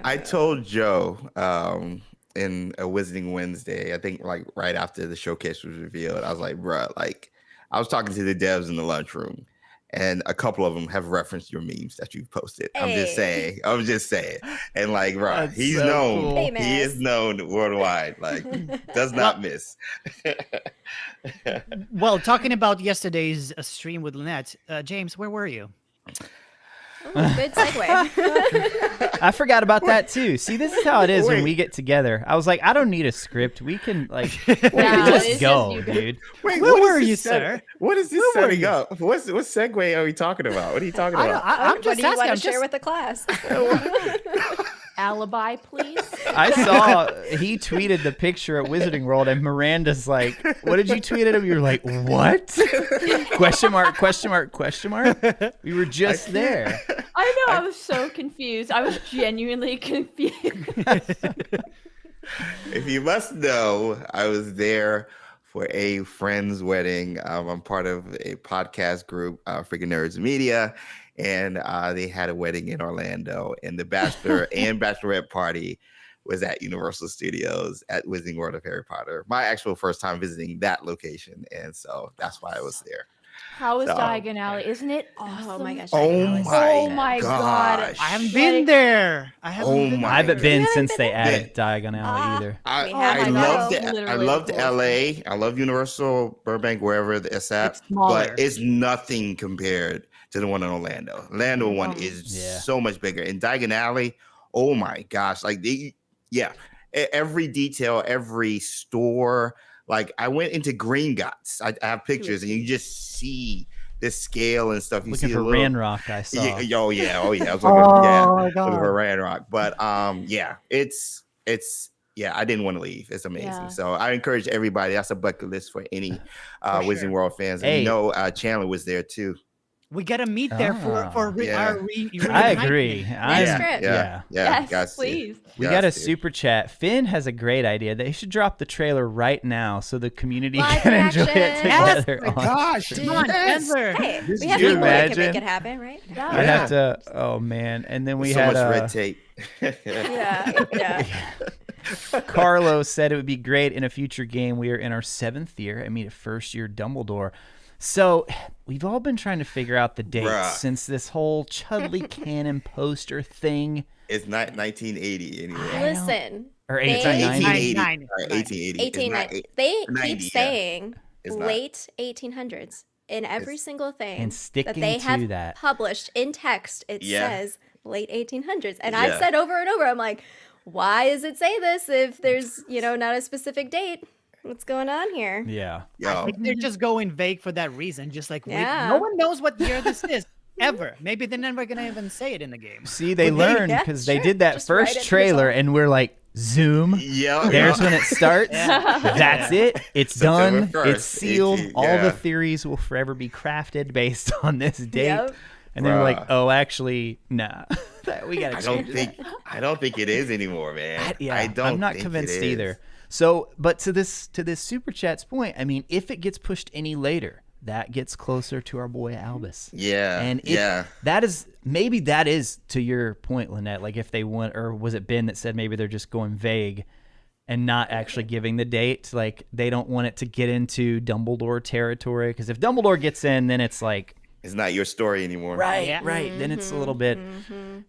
I told Joe in a Wizarding Wednesday, I think like right after the showcase was revealed, I was like, bruh, like I was talking to the devs in the lunchroom, and a couple of them have referenced your memes that you've posted. I'm just Hey. saying. And like, bruh, That's he's so known. cool. Famous. He is known worldwide. Like, does not miss. Well, talking about yesterday's stream with Lynette, James, where were you? Ooh, good segue. I forgot about that too. See, this is how it is when Wait. we get together. I was like, I don't need a script. We can like Yeah, just it's go, just you dude. Wait, Where what is were this you, set- sir? What is this Where were setting you? up? What segue are we talking about? What are you talking about? I'm just what do you asking. want I'm to share just- with the class? Alibi, please. I saw he tweeted the picture at Wizarding World, and Miranda's like, "What did you tweet at him?" You were like, "What?" question mark? Question mark? Question mark? We were just there. I know. I was so confused. I was genuinely confused. If you must know, I was there for a friend's wedding. I'm part of a podcast group, Freaking Nerds Media, and they had a wedding in Orlando, and the bachelor and bachelorette party was at Universal Studios at Wizarding World of Harry Potter. My actual first time visiting that location, and so that's why I was there. How is So- Diagon Alley? Isn't it awesome? Oh my gosh. Oh Diagon my Oh my god. gosh. I haven't Like- been there. I haven't Oh been my I haven't there. been haven't since been they there? added Diagon Alley either. I, We I have to loved go. it. I Literally loved the coolest LA. I love Universal Burbank, wherever it's at. It's smaller. But it's nothing compared to the one in Orlando. Orlando one is Yeah. so much bigger. In Diagon Alley, oh my gosh. Like every detail, every store. Like I went into Green Gots. I have pictures and you just see the scale and stuff. You Looking see for a little, Ranrock, I saw. yeah, oh yeah. I was looking, Oh my looking God. for Ranrock. But yeah, it's I didn't want to leave. It's amazing. Yeah. So I encourage everybody. That's a bucket list for any For Wizarding sure. World fans. And Hey. Chandler was there too. We gotta meet there for Yeah. our I agree. Next I'm- trip. Yeah. Yes, Gots to. please. We Gots got a to. super chat. Finn has a great idea. They should drop the trailer right now so the community Live can enjoy it reaction. Yes, together. Oh my on- gosh. Come on, yes. Denver. Hey, This we is have you people that can imagine? make it happen, right? Yeah. I have to. Oh man! And then we so had much red tape. Yeah. Carlo said it would be great in a future game. We are in our 7th year. I mean, first year Dumbledore. So we've all been trying to figure out the dates Bruh. since this whole Chudley Cannon poster thing. It's not 1980 anyway. Listen, Or They- 1890. 1880. 9. Sorry, 1880. It's 1890. not They 90, keep yeah. saying It's not. late 1800s in every single thing And that sticking they to have that. published in text. It Yeah. says late 1800s, and I've Yeah. said over and over, I'm like, why does it say this if there's not a specific date? What's going on here? Yeah. I Yo, think they're just going vague for that reason. Just like Yeah. no one knows what year this is ever. Maybe they're never gonna even say it in the game. See, they Well, learned yeah, because they sure. did that Just write it first to trailer, yourself. and we're like, zoom. yeah. There's when it starts. Yeah. That's it. It's September done. It's 1st, sealed. 18, All the yeah. theories will forever be crafted based on this date. Yep. And then we're like, Bruh. oh, actually, nah. we gotta I change don't it. think it is anymore, man. Yeah, I don't. I'm not think convinced it is. either. So, but to this super chat's point, I mean, if it gets pushed any later, that gets closer to our boy Albus. Yeah. And if yeah. that is maybe that is to your point, Lynette. Like if they want, or was it Ben that said maybe they're just going vague and not actually giving the date? Like they don't want it to get into Dumbledore territory, because if Dumbledore gets in, then it's like It's not your story anymore. right. Then it's a little bit.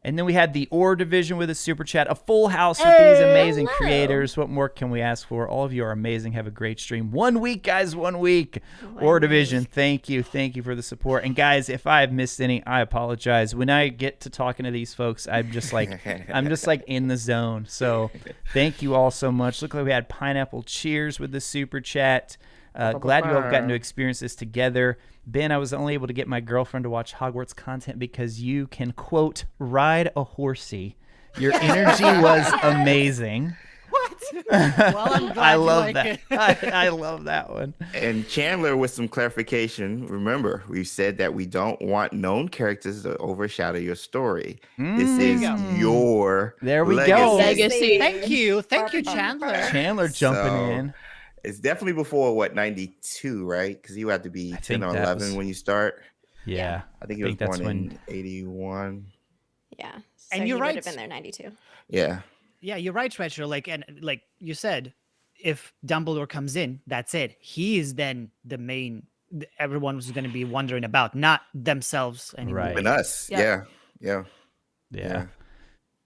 And then we had the Ore division with a super chat, a full house with these amazing hello. creators. What more can we ask for? All of you are amazing. Have a great stream. 1 week, guys. 1 week. Ore division, thank you for the support. And guys, if I have missed any, I apologize. When I get to talking to these folks, I'm just like in the zone. So thank you all so much. Look like we had Pineapple Cheers with the super chat. Glad you all have gotten to experience this together. Ben, I was only able to get my girlfriend to watch Hogwarts content because you can, quote, ride a horsey. Your energy was amazing. Well, I'm glad I you love like that. it. I love that one. And Chandler, with some clarification, remember, we said that we don't want known characters to overshadow your story. This is your There we legacy. go. Legacy. Thank you, Chandler. Chandler jumping So, in. It's definitely before 92, right? Because you had to be 10 think or that 11 was- when you start. Yeah. I think he I was think that's born when- in 81. Yeah. So And you're he right. would have been there 92. Yeah. Yeah, you're right, Treasure. Like you said, if Dumbledore comes in, that's it. He is then the main. Everyone was going to be wondering about, not themselves anymore. Right. And us. Yep. Yeah. Yeah.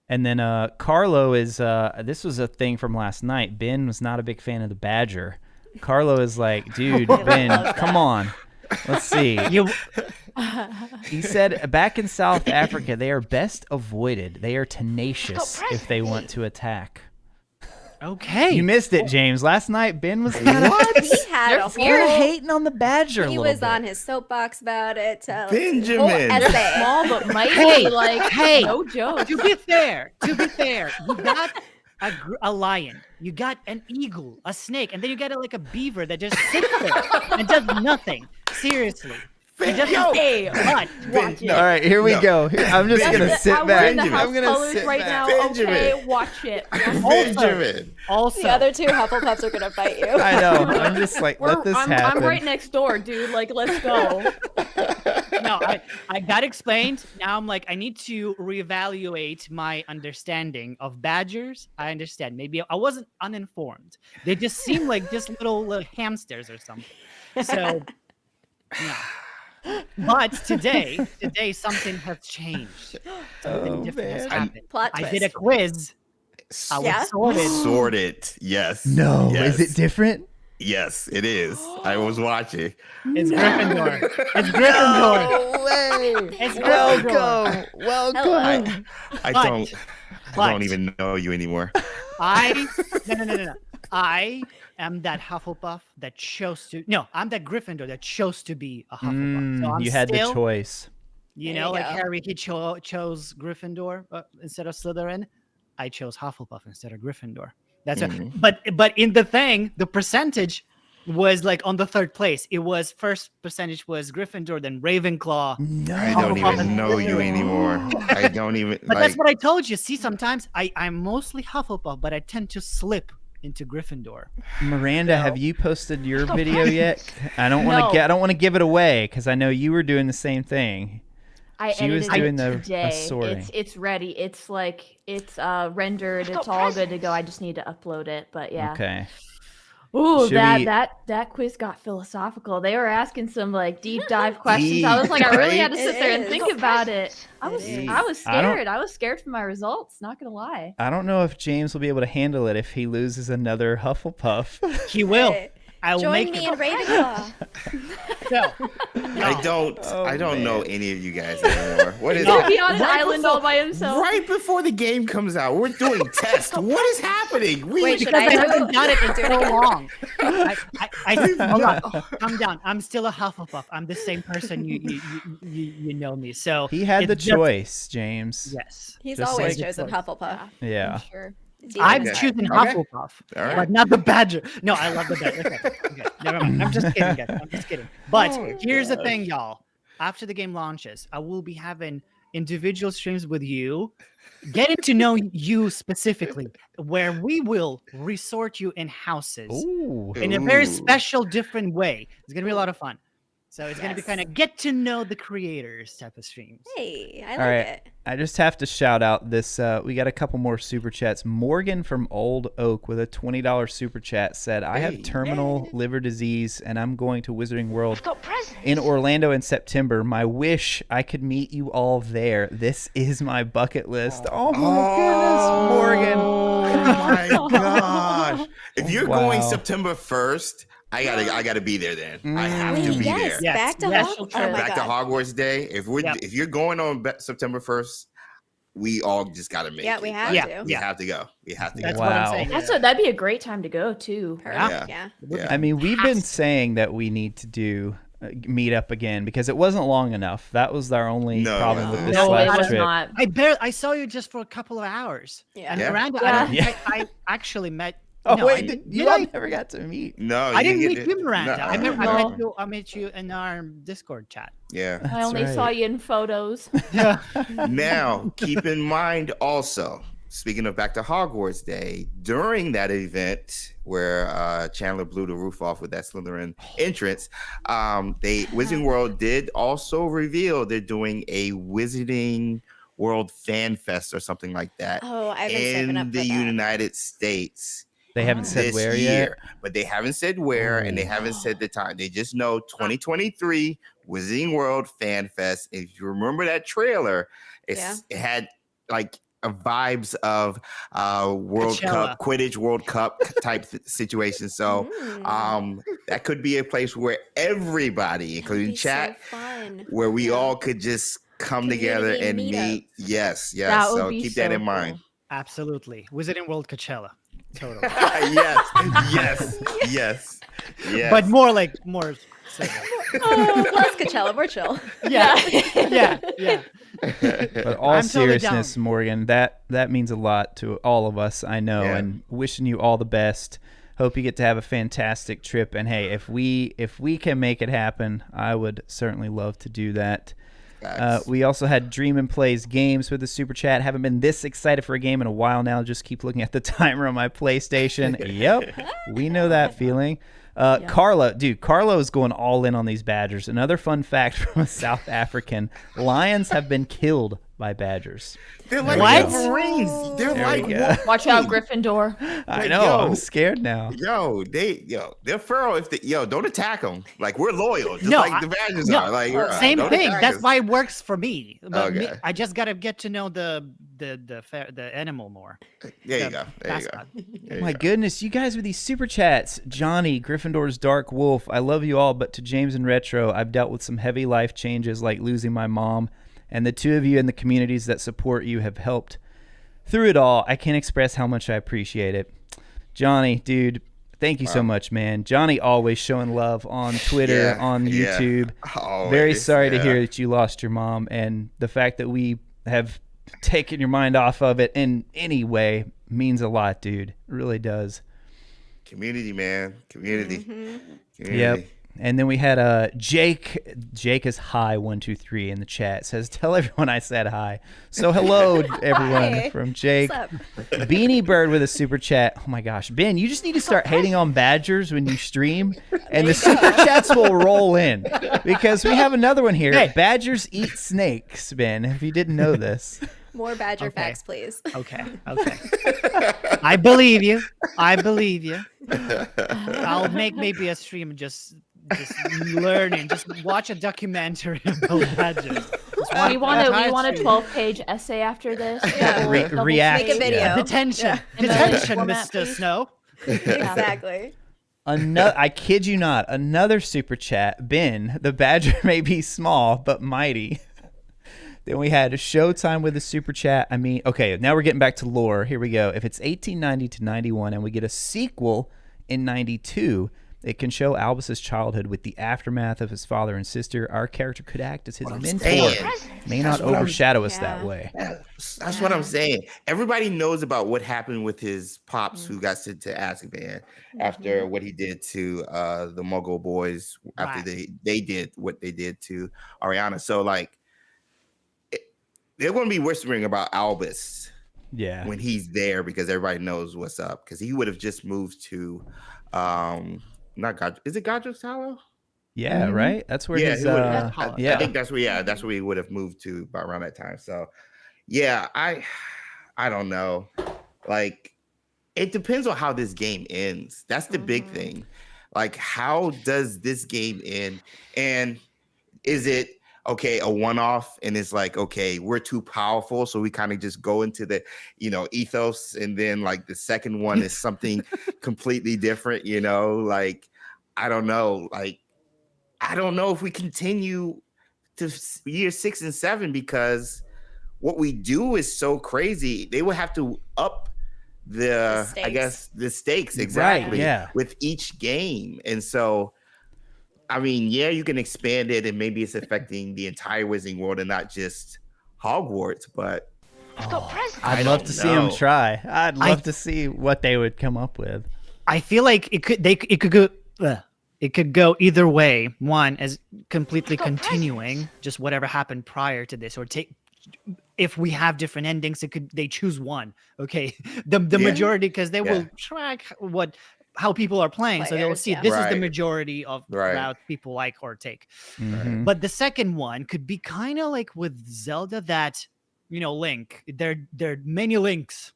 And then Carlo is this was a thing from last night. Ben was not a big fan of the Badger. Carlo is like, dude, Ben, come on. Let's see. He said back in South Africa, they are best avoided. They are tenacious if they want to attack. Okay. You missed it, James. Last night, Ben was kind of He had a you're whole. hating on the Badger. He a was little on bit. his soapbox about it. Whole Benjamin. essay. Small but mighty, Hey, like hey. no joke. to be fair, you got a lion, you got an eagle, a snake, and then you got a beaver that just sits there and does nothing. Seriously. It doesn't Hey, but watch it. All right, here we No. go. I'm just Benjamin. gonna sit I'm back. wearing the Benjamin. house I'm gonna colors sit right back. now. Benjamin. Okay, watch it. Benjamin. also The other two Hufflepuffs are gonna fight you. I know. I'm just like, let this I'm happen. right next door, dude. Like, let's go. no, I got explained. Now I'm like, I need to reevaluate my understanding of badgers. I understand. Maybe I wasn't uninformed. They just seem like just little hamsters or something. So, yeah. But today something has changed. Something Oh, different has man. happened. Plot I twist. did a quiz. I was Yeah? sorted. Sorted. Yes. No, Yes. is it different? Yes, it is. I was watching. It's Gryffindor. It's Gryffindor. No way. It's Gryffindor. Welcome. Hello. I But- don't even know you anymore. No. I am that Hufflepuff that chose to. No, I'm that Gryffindor that chose to be a Hufflepuff. So I'm You had still, the choice. You There know, you like go. Harry, he chose Gryffindor instead of Slytherin. I chose Hufflepuff instead of Gryffindor. That's Mhm. but in the thing, the percentage was like on the third place. It was first percentage was Gryffindor, then Ravenclaw. No. I don't even know you anymore. I don't even. But like, that's what I told you. See, sometimes I'm mostly Hufflepuff, but I tend to slip into Gryffindor. Miranda, So- have you posted your video yet? I don't want to No. I don't want to give it away because I know you were doing the same thing. I She was edited doing it the today. sorting. It's ready. It's like it's rendered. It's all good to go. I just need to upload it. But yeah. Okay. Ooh, Should that we- that quiz got philosophical. They were asking some like deep dive questions. I was like, I really had to It sit there and is. think about it. I It was is. I was I don't- scared. I was scared for my results. Not gonna lie. I don't know if James will be able to handle it if he loses another Hufflepuff. He will. Hey, I will Join make me him. in Ravenclaw. So, I don't. Oh, I don't man. know any of you guys anymore. What is No. it? Be on an Right island before- all by himself. Right before the game comes out, we're doing tests. What is happening? Wait, should because I I haven't done it in do it so again? long. Hold on, calm down. I'm still a Hufflepuff. I'm the same person. You know me. So He had it's the just- choice, James. Yes, He's Just always like- chosen Hufflepuff. Yeah. I'm sure. I'm Demon's choosing Okay. Hufflepuff, All right. but not the Badger. No, I love the Badger. Okay, never mind. I'm just kidding, guys. I'm just kidding. But Oh my here's the gosh. thing, y'all. After the game launches, I will be having individual streams with you, getting to know you specifically, where we will resort you in houses Ooh. in a very Ooh. special, different way. It's gonna be a lot of fun. So it's gonna be Yes. kind of get to know the creators type of streams. Hey, I All like right. it. I just have to shout out this. We got a couple more super chats. Morgan from Old Oak with a $20 super chat said, I have Hey. terminal liver disease and I'm going to Wizarding World in Orlando in September. My wish I could meet you all there. This is my bucket list. Oh my goodness, Morgan. Oh my gosh! If you're going Wow. September 1st, I gotta be there. Then I have to Wait, be yes, there. Yes, back to yes. Hogwarts. Oh my Back to god. Hogwarts Day. If you're going on September 1st, we all just gotta make Yeah, it. we have Yeah. to. We have to go. We have to That's go. what Wow. I'm saying. That'd be a great time to go too. Perfect. Yeah. Yeah. I mean, we've been Has to. saying that we need to do meet up again because it wasn't long enough. That was our only No, problem no, with this No, it last was trip. not. I saw you just for a couple of hours. Yeah. And Yeah. Miranda, Yeah. I don't think I actually met. Oh no, wait, I, you did all I? never got to meet. No, I didn't get meet it. you, Miranda. No, No. I met you in our Discord chat. Yeah. I only right. saw you in photos. Yeah. Now, keep in mind also, speaking of back to Hogwarts Day, during that event where Chandler blew the roof off with that Slytherin entrance, Wizarding World did also reveal they're doing a Wizarding World Fan Fest or something like that Oh, I've been saving in up for the that. United States. They haven't said This where year, yet. but they haven't said where and they haven't said the time. They just know 2023 Wizarding World Fan Fest. If you remember that trailer, it had like a vibes of World Cup, Quidditch World Cup type situation. So that could be a place where everybody, including chat, So fun. where we all could just come together Community and meetup. meet. Yes, yes. That would So be keep that so in mind. cool. Absolutely. Wizarding World Coachella. Totally. Yes, yes, yes, yes. But more. So Oh, plus Coachella, we're chill. yeah. Yeah. But all I'm totally seriousness, down. Morgan, that means a lot to all of us, I know, Yeah. and wishing you all the best. Hope you get to have a fantastic trip. And hey, if we can make it happen, I would certainly love to do that. We also had Dream and Plays Games with the super chat. Haven't been this excited for a game in a while now. Just keep looking at the timer on my PlayStation. Yep, we know that feeling. Carlo is going all in on these badgers. Another fun fact from a South African: lions have been killed by badgers. They're like What? Wolverines. They're There like we go. Watch out, Gryffindor. I Like, know. yo. I'm scared now. They're feral. Don't attack them. Like we're loyal, just No, like the badgers no, are. Like Same don't thing. attack That's us. why it works for me. But Okay. I just gotta get to know the animal more. There you the go. There you go. mascot. There you My go. goodness, you guys with these super chats. Johnny, Gryffindor's Dark Wolf. I love you all, but to James and Retro, I've dealt with some heavy life changes like losing my mom, and the two of you and the communities that support you have helped through it all. I can't express how much I appreciate it. Johnny, dude, thank you so much, man. Johnny always showing love on Twitter, Yeah, on yeah. YouTube. Always, Very sorry to yeah. hear that you lost your mom, and the fact that we have taken your mind off of it in any way means a lot, dude. It really does. Community, man. Community. Mhm. Community. Yep. And then we had Jake. Jake is hi123 in the chat. Says, tell everyone I said hi. So hello, everyone, Hi. from Jake. What's up? Beanie Bird with a super chat. Oh my gosh, Ben, you just need to start hating on Badgers when you stream, and the super chats will roll in because we have another one here. Hey. Badgers eat snakes, Ben. If you didn't know this, More Badger Okay. facts, please. Okay. I believe you. I believe you. I'll make maybe a stream just learning. Just watch a documentary about badgers. Just We one want entire a stream. 12-page essay after this. Yeah. Double react. Make a video. Yeah. Detention. Yeah. Detention, Format, Mr. please. Snow. Exactly. I kid you not, another super chat. Ben, the Badger may be small but mighty. Then we had Showtime with a super chat. I mean, okay, now we're getting back to lore. Here we go. If it's 1890 to 91 and we get a sequel in 92, it can show Albus's childhood with the aftermath of his father and sister. Our character could act as his mentor. saying. May That's not what I'm- overshadow us that Yeah. way. That's what I'm saying. Everybody knows about what happened with his pops who got sent to Azkaban after what he did to the Muggle boys after Right. they did what they did to Ariana. So like they're going to be whispering about Albus Yeah. when he's there because everybody knows what's up because he would have just moved to not God, is it Godric's Hollow? Yeah, right? That's where his he would've- I yeah. I think that's where he would have moved to by around that time. So yeah, I don't know. Like it depends on how this game ends. That's the big thing. Like how does this game end? And is it okay, a one-off, and it's like, okay, we're too powerful, so we kind of just go into the, ethos, and then like the second one is something completely different, like, I don't know, like, I don't know if we continue to year 6 and 7 because what we do is so crazy. They would have to up the stakes. I guess, the stakes exactly yeah. with each game, and so. I mean, yeah, you can expand it and maybe it's affecting the entire Wizarding World and not just Hogwarts, but I'd love to see them know. try. I'd love to see what they would come up with. I feel like it could go either way. One as completely continuing just whatever happened prior to this, or if we have different endings, they choose one. Okay, the majority because they will track how people are playing, so they'll Players, see yeah. this is the Right. majority of Right. routes people like or take. Mhm. But the second one could be kind of like with Zelda that Link. There are many links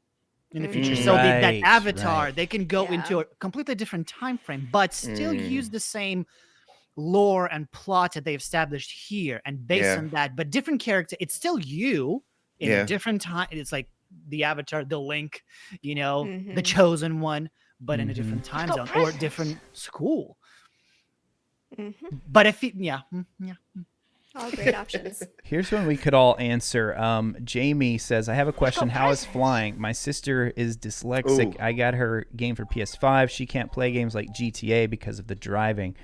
in the future, so that Right, avatar right. they can go Yeah. into a completely different time frame, but still use the same lore and plot that they've established here, and based on that, but different character. It's still you in a different time. It's like the avatar, the Link, the Mhm. chosen one, but in a Mhm. different time zone or different school. Mhm. But if All great options. Here's one we could all answer. Jamie says, I have a question. How is flying? My sister is dyslexic. Ooh. I got her game for PS5. She can't play games like GTA because of the driving.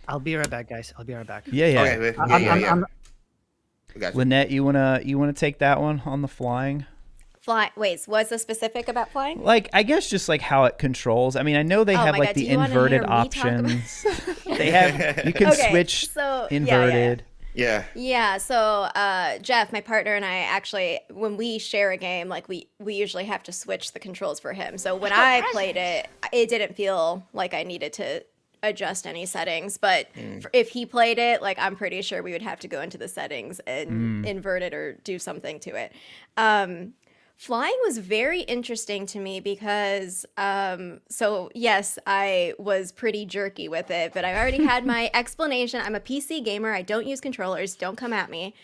I'll be right back, guys. I'll be right back. Yeah, yeah. Okay, I'm- I got you. Lynette, you wanna take that one on the flying? Wait, what's the specific about flying? Like, I guess just like how it controls. I mean, I know they Oh have my like God, the do you wanna inverted hear me talk about- options. They have you can Okay, switch so, yeah. inverted. Yeah. Yeah, so Jeff, my partner, and I actually, when we share a game, like we usually have to switch the controls for him. So when I played it, it didn't feel like I needed to adjust any settings. But if he played it, like I'm pretty sure we would have to go into the settings and invert it or do something to it. Flying was very interesting to me because, so yes, I was pretty jerky with it, but I already had my explanation. I'm a PC gamer. I don't use controllers. Don't come at me.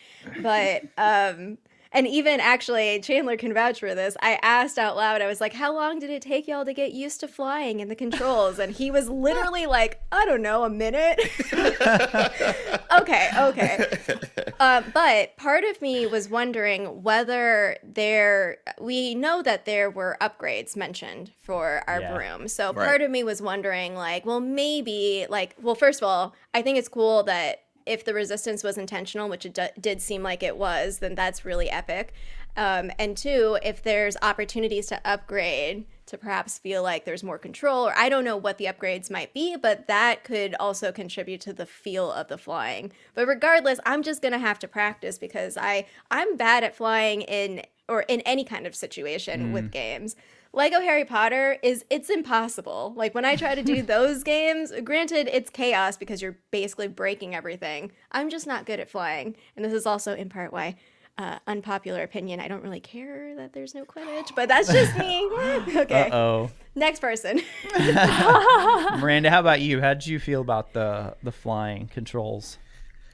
But, and even actually, Chandler can vouch for this. I asked out loud, I was like, how long did it take y'all to get used to flying and the controls? And he was literally like, I don't know, a minute. Okay. But part of me was wondering whether we know that there were upgrades mentioned for our Yeah. broom. So Right. part of me was wondering, like, well, maybe, like, well, first of all, I think it's cool that if the resistance was intentional, which it did seem like it was, then that's really epic. And 2, if there's opportunities to upgrade to perhaps feel like there's more control, or I don't know what the upgrades might be, but that could also contribute to the feel of the flying. But regardless, I'm just gonna have to practice because I'm bad at flying in any kind of situation with games. Lego Harry Potter it's impossible. Like when I try to do those games, granted it's chaos because you're basically breaking everything. I'm just not good at flying. And this is also in part why unpopular opinion, I don't really care that there's no Quidditch, but that's just me. Okay. Uh-oh. Next person. Miranda, how about you? How did you feel about the flying controls?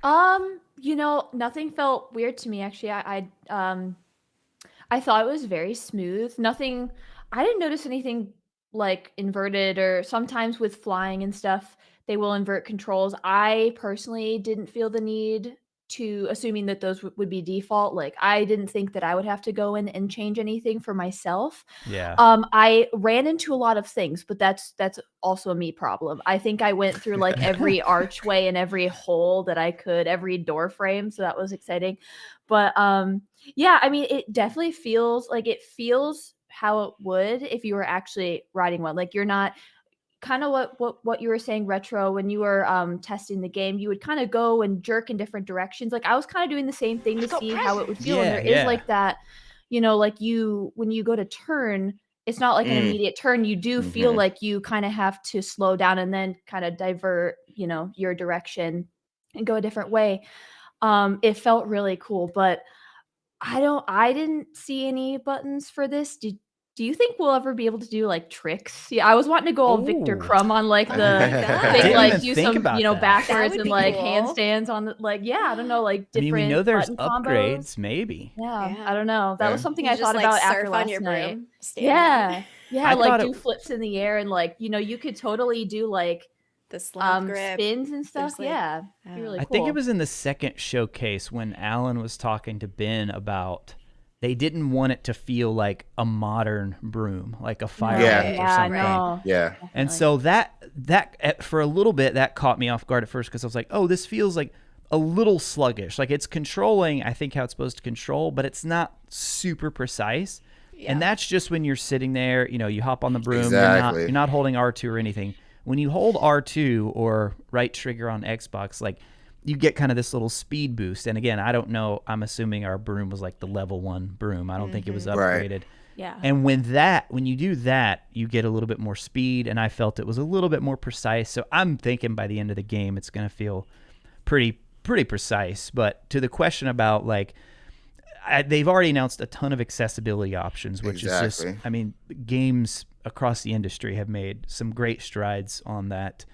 Nothing felt weird to me actually. I thought it was very smooth. I didn't notice anything like inverted, or sometimes with flying and stuff, they will invert controls. I personally didn't feel the need to, assuming that those would be default. Like I didn't think that I would have to go in and change anything for myself. Yeah. I ran into a lot of things, but that's also a me problem. I think I went through like every archway and every hole that I could, every door frame, so that was exciting. But yeah, I mean, it definitely feels how it would if you were actually riding one. Like you're not kind of what you were saying, Retro, when you were testing the game, you would kind of go and jerk in different directions. Like I was kind of doing the same thing to see how it would feel. And there is like that, like when you go to turn, it's not like an immediate turn. You do feel like you kind of have to slow down and then kind of divert, your direction and go a different way. It felt really cool, but I didn't see any buttons for this. Do you think we'll ever be able to do like tricks? Yeah, I was wanting to go all Victor Crumb on like the thing, like do some, backwards and like cool. handstands on the I don't know, like different. We know there's button upgrades, combos. Maybe. Yeah, I don't know. That was something I thought like about surf after on last your night. broom, Yeah, like do flips in the air and like you could totally do like the slap grip spins and stuff. like, yeah, it'd be really cool. I think it was in the second showcase when Alan was talking to Ben about. They didn't want it to feel like a modern broom, like a fire whip or something. No. Yeah. And so that for a little bit, that caught me off guard at first because I was like, oh, this feels like a little sluggish. Like it's controlling, I think, how it's supposed to control, but it's not super precise. Yeah. And that's just when you're sitting there, you hop on the broom, exactly. you're not holding R2 or anything. When you hold R2 or right trigger on Xbox, like you get kind of this little speed boost. And again, I don't know. I'm assuming our broom was like the level 1 broom. I don't think it was upgraded. Right. Yeah. And when you do that, you get a little bit more speed. And I felt it was a little bit more precise. So I'm thinking by the end of the game, it's going to feel pretty precise. But to the question about like, they've already announced a ton of accessibility options, which is just, I mean, games across the industry have made some great strides on that.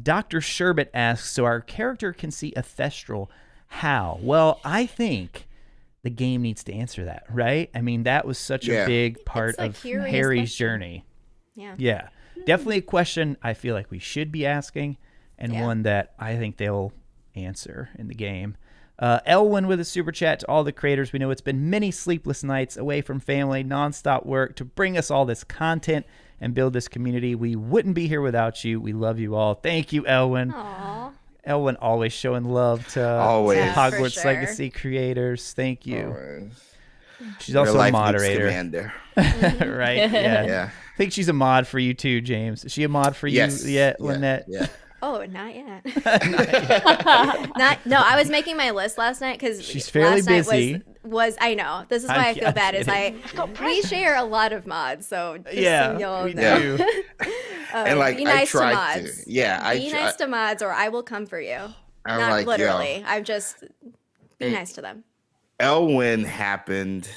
Dr. Sherbet asks, so our character can see a Thestral. How? Well, I think the game needs to answer that, right? I mean, that was such a big part of Harry's journey. Yeah. Definitely a question I feel like we should be asking, and one that I think they'll answer in the game. Elwin with a super chat to all the creators. We know it's been many sleepless nights away from family, nonstop work to bring us all this content and build this community. We wouldn't be here without you. We love you all. Thank you, Elwin. Aww. Elwin always showing love to Hogwarts Legacy creators. Thank you. Always. She's also a moderator. Right? Yeah. I think she's a mod for you too, James. Is she a mod for you yet, Lynette? Yeah. Oh, not yet. No, I was making my list last night because she's fairly busy. Was I know this is why I feel bad. We share a lot of mods, so just so y'all know. Do. And like be nice I tried to mods. Be nice to mods, or I will come for you. I'm not like, literally. I'm just be nice to them. Elwin happened.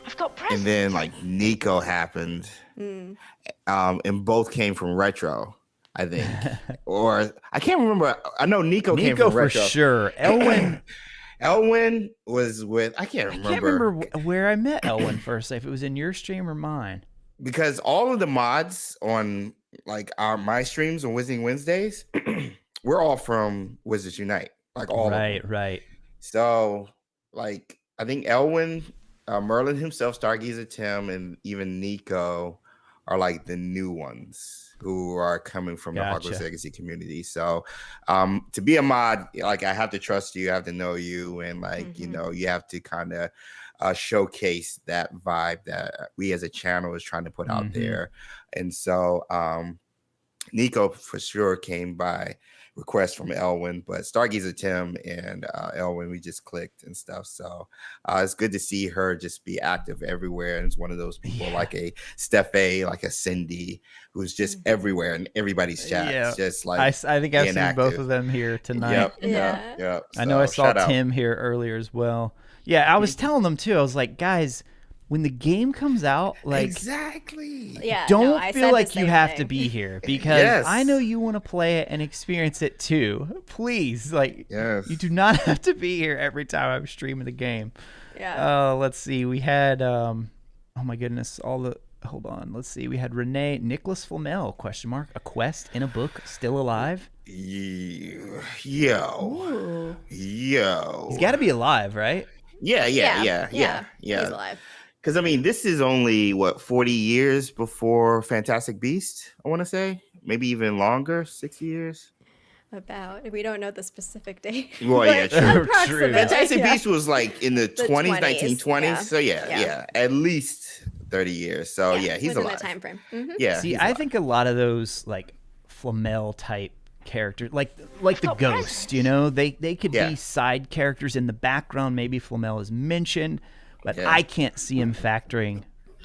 I've got presents. And then like Nico happened. And both came from Retro. I think, or I can't remember. I know Nico came from Retro for sure. Elwin was with. I can't remember. I can't remember where I met Elwin first. If it was in your stream or mine. Because all of the mods on like my streams on Wizarding Wednesdays, we're all from Wizards Unite. Like all. Right. So like I think Elwin, Merlin himself, Stargazer Tim, and even Nico are like the new ones who are coming from the Hogwarts Legacy community. So to be a mod, like I have to trust you, I have to know you, and like, you have to kind of showcase that vibe that we as a channel is trying to put out there. And so Nico for sure came by request from Elwin, but Stargazer Tim and Elwin, we just clicked and stuff. So it's good to see her just be active everywhere. And it's one of those people like a Steph-A, like a Cindy, who's just everywhere in everybody's chat. Yeah. Just like I think I've seen both of them here tonight. Yep. I know I So, saw shout out. Tim here earlier as well. Yeah, I was telling them too. I was like, guys, when the game comes out, like, exactly. Yeah. don't I feel said like the you same have thing. to be here because Yes. I know you want to play it and experience it too. Please, like, Yes. you do not have to be here every time I'm streaming the game. Yeah. Let's see. We had, oh my goodness, hold on. Let's see. We had Renee, Nicholas Flamel, ? A quest in a book, still alive? Yo. Ooh. He's got to be alive, right? Yeah. He's alive. Because I mean, this is only 40 years before Fantastic Beast. I want to say maybe even longer, 60 years. About we don't know the specific date. Well, yeah, but true. approximately, Fantastic yeah. Beast was like in the 20s, 1920s. yeah. So yeah, at least 30 years. So yeah, he's within alive. that time frame. Yeah. See, he's I alive. think a lot of those like Flamel type characters, like the Ghost, you know, they could be side characters in the background. Maybe Flamel is mentioned, but I can't see him factoring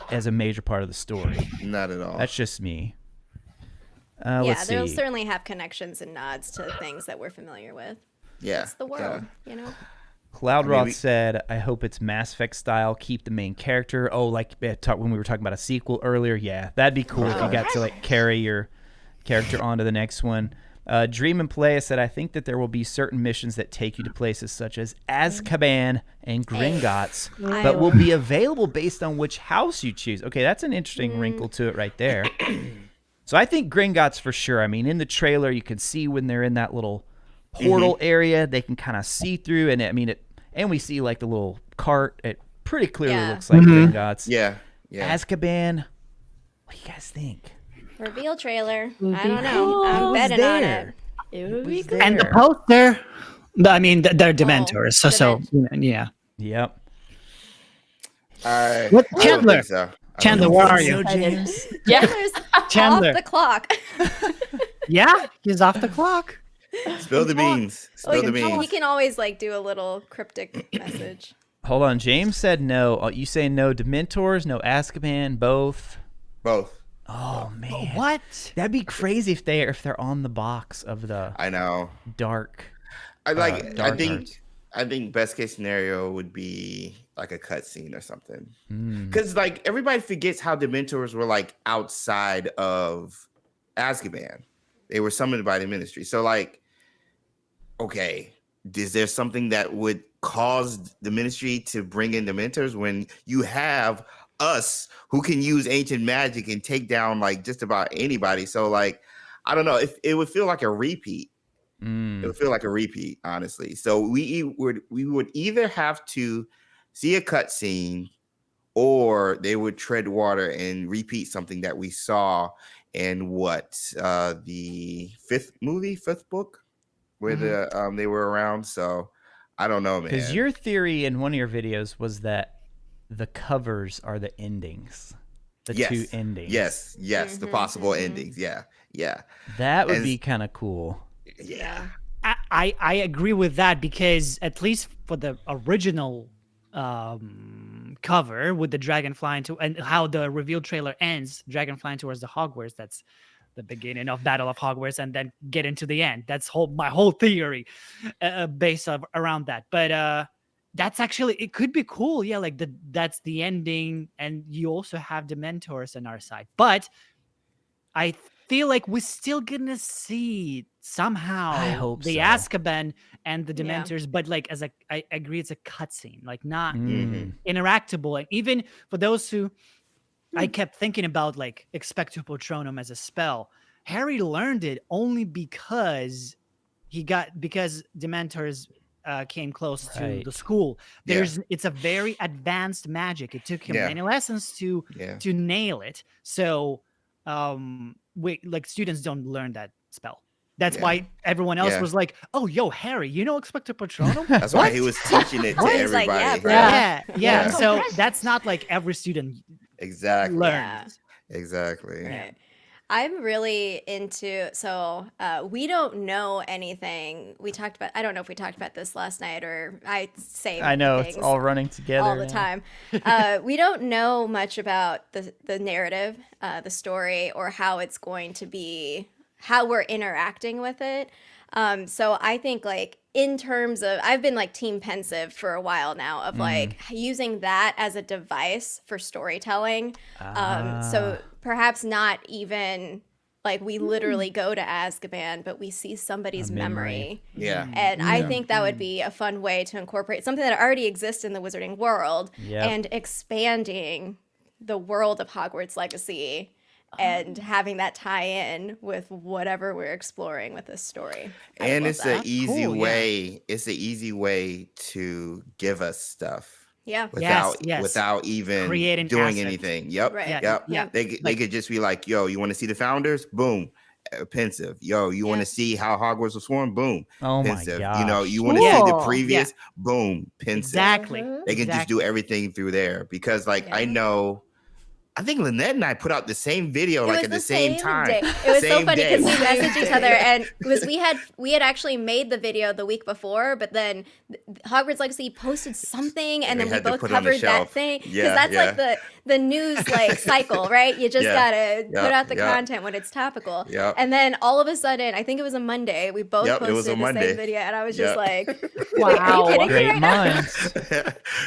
as a major part of the story. Not at all. That's just me. Yeah, Let's they'll see. certainly have connections and nods to things that we're familiar with. Yeah. It's the world, you know. Cloudroth said, I hope it's Mass Effect style. Keep the main character. Oh, like when we were talking about a sequel earlier. Yeah, that'd be cool if you got to like carry your character onto the next one. Dream and Play said, I think that there will be certain missions that take you to places such as Azkaban and Gringotts, but will be available based on which house you choose. Okay, that's an interesting wrinkle to it right there. So I think Gringotts for sure. I mean, in the trailer, you can see when they're in that little portal area, they can kind of see through, and I mean it. And we see like the little cart. It pretty clearly looks like Gringotts. Yeah. Azkaban. What do you guys think? Reveal trailer. Would I be don't know. cool. I'm Who's betting on there? it. It would be Who's cool. And the there? poster. I mean, they're Dementors. So Dementors. yeah. Yep. What, I don't Chandler? think so. I Chandler, don't where think are so. you? James. Chandler's Chandler. off the clock. Yeah, he's off the clock. Spill the beans. Spill the You beans. can always like do a little cryptic message. Hold on. James said no. You say no Dementors, no Azkaban, both. Both. Oh man. What? That'd be crazy if they're on the box of the I know. dark. I Dark Arts. I think best case scenario would be like a cutscene or something. Mm. Because like everybody forgets how Dementors were like outside of Azkaban. They were summoned by the Ministry. So like, okay, is there something that would cause the Ministry to bring in Dementors when you have us who can use ancient magic and take down like just about anybody? So like, I don't know. If it would feel like a repeat. It would feel like a repeat, honestly. So we would either have to see a cutscene, or they would tread water and repeat something that we saw in the fifth book, where they were around. So I don't know, man. Because your theory in one of your videos was that the covers are the endings, the two endings. Yes, the possible endings. Yeah. That would And- be kind of cool. Yeah. I agree with that, because at least for the original cover with the dragon flying to, and how the reveal trailer ends, dragon flying towards the Hogwarts, that's the beginning of Battle of Hogwarts, and then get into the end. That's my whole theory based around that. But that's actually, it could be cool. Yeah, like that's the ending, and you also have Dementors on our side. But I feel like we're still gonna see somehow I hope the so. Azkaban and the Yeah. Dementors, but like I agree, it's a cutscene, like not Mm. interactable. And even for those who I kept thinking about like Expecto Patronum as a spell, Harry learned it only because Dementors came close to Right. the school. Yeah. It's a very advanced magic. It took him Yeah. many lessons to nail it. So students don't learn that spell. That's Yeah. why everyone else Yeah. was like, "Oh, yo, Harry, you know Expecto Patronum?" That's why he was teaching it to What? He's like, everybody. yeah, bro. Yeah, yeah. Yeah. So that's not like every student Exactly. learns. Exactly. Right. I'm really into, so we don't know anything. We talked about, I don't know if we talked about this last night or I say I know things it's all running together all the now. time. We don't know much about the narrative, the story, or how it's going to be, how we're interacting with it. So I think like in terms of, I've been like team pensive for a while now of like using that as a device for storytelling. So perhaps not even like we literally go to Azkaban, but we see somebody's memory. Yeah. And I think that would be a fun way to incorporate something that already exists in the wizarding world Yep. and expanding the world of Hogwarts Legacy and having that tie in with whatever we're exploring with this story. I would And love it's that. an easy Cool, yeah. way. It's an easy way to give us stuff Yeah. without even Creating doing assets. anything. Yep. Right. Yep. Yeah. They could just be like, "Yo, you want to see the founders? Boom, pensive. Yo, you want Yeah. to see how Hogwarts was formed? Boom, Oh my pensive. gosh. You know, you want to see the Cool. previous? Boom, pensive. Exactly. They can just do everything through there because, like, I Yeah. know. I think Lynette and I put out the same video It like was at the same time. day. It was so Same funny day. because we messaged each other, and it was we had actually made the video the week before, but then Hogwarts Legacy posted something, and We then we had to both put it on the covered that shelf. thing because Yeah, that's like the news like cycle, right? You just Yeah. gotta Yeah, put out the yeah. content when it's topical. Yeah. And then all of a sudden, I think it was a Monday, we both Yep, it was posted a the Monday. same video, and I was just Yep. like, Wow. "Are you kidding me Great right now?" minds.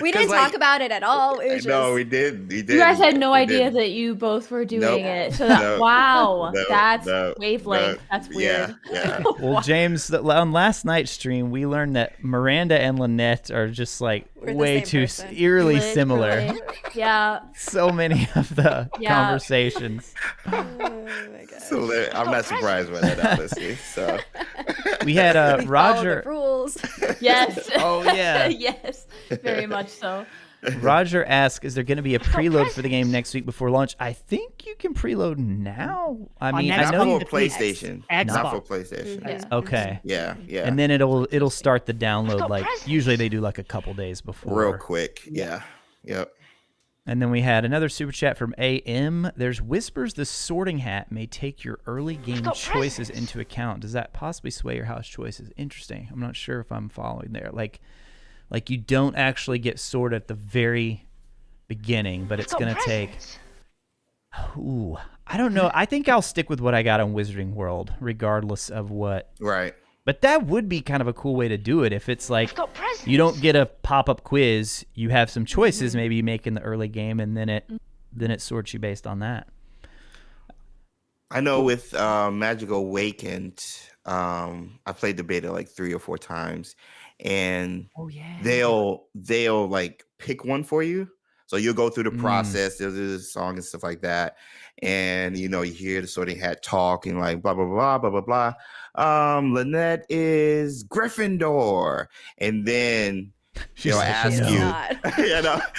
We didn't talk about it at all. It was No, just we did. We did. You guys had no We idea did. that you both were doing Nope. it. So that, No. wow, No, that's no, wavelength. no. That's weird. Yeah. Well, James, on last night's stream, we learned that Miranda and Lynette are just like We're the way same too person. eerily similar. Literally. Yeah. So many of the Yeah. conversations. oh my god. So I'm not surprised by that, honestly. So We had We follow Roger. the rules. Yes. Oh, yeah. Yes. Very much so. Roger asked, "Is there going to be a preload for the game next week before launch?" I think you can preload now. I mean, I next know not you. for PlayStation. Xbox. Not for PlayStation. Yeah. Okay. Yeah. And then it'll start the download like usually they do like a couple days before. real quick. Yeah. Yep. And then we had another super chat from AM. There's whispers the Sorting Hat may take your early game choices into account. Does that possibly sway your house choices? Interesting. I'm not sure if I'm following there. Like you don't actually get sorted at the very beginning, but it's going to take... Ooh, I don't know. I think I'll stick with what I got on Wizarding World, regardless of what... Right. But that would be kind of a cool way to do it if it's like you don't get a pop-up quiz, you have some choices maybe you make in the early game, and then it sorts you based on that. I know with Magic Awakened, I played the beta like 3 or 4 times, and Oh yeah. they'll like pick one for you. So you'll go through the process. There's a song and stuff like that, and you hear the Sorting Hat talk and like blah blah blah blah blah blah. Lynette is Gryffindor, and then She's they'll like, ask "No." you. Not.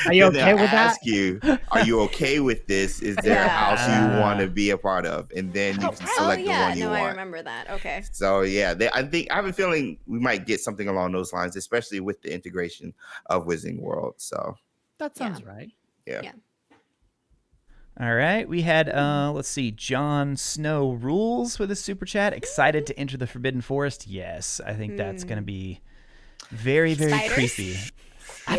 Are you and they'll okay with that? ask you, are you okay with this? Is there a house you want to be a part of? And then you can Oh select the yeah, one you no, want. I remember that. Okay. So yeah, I have a feeling we might get something along those lines, especially with the integration of Wizarding World. So That sounds right. yeah. All right, we had let's see, John Snow Rules with a super chat. Excited to enter the Forbidden Forest? Yes, I think that's going to be very, very Spiders? creepy. I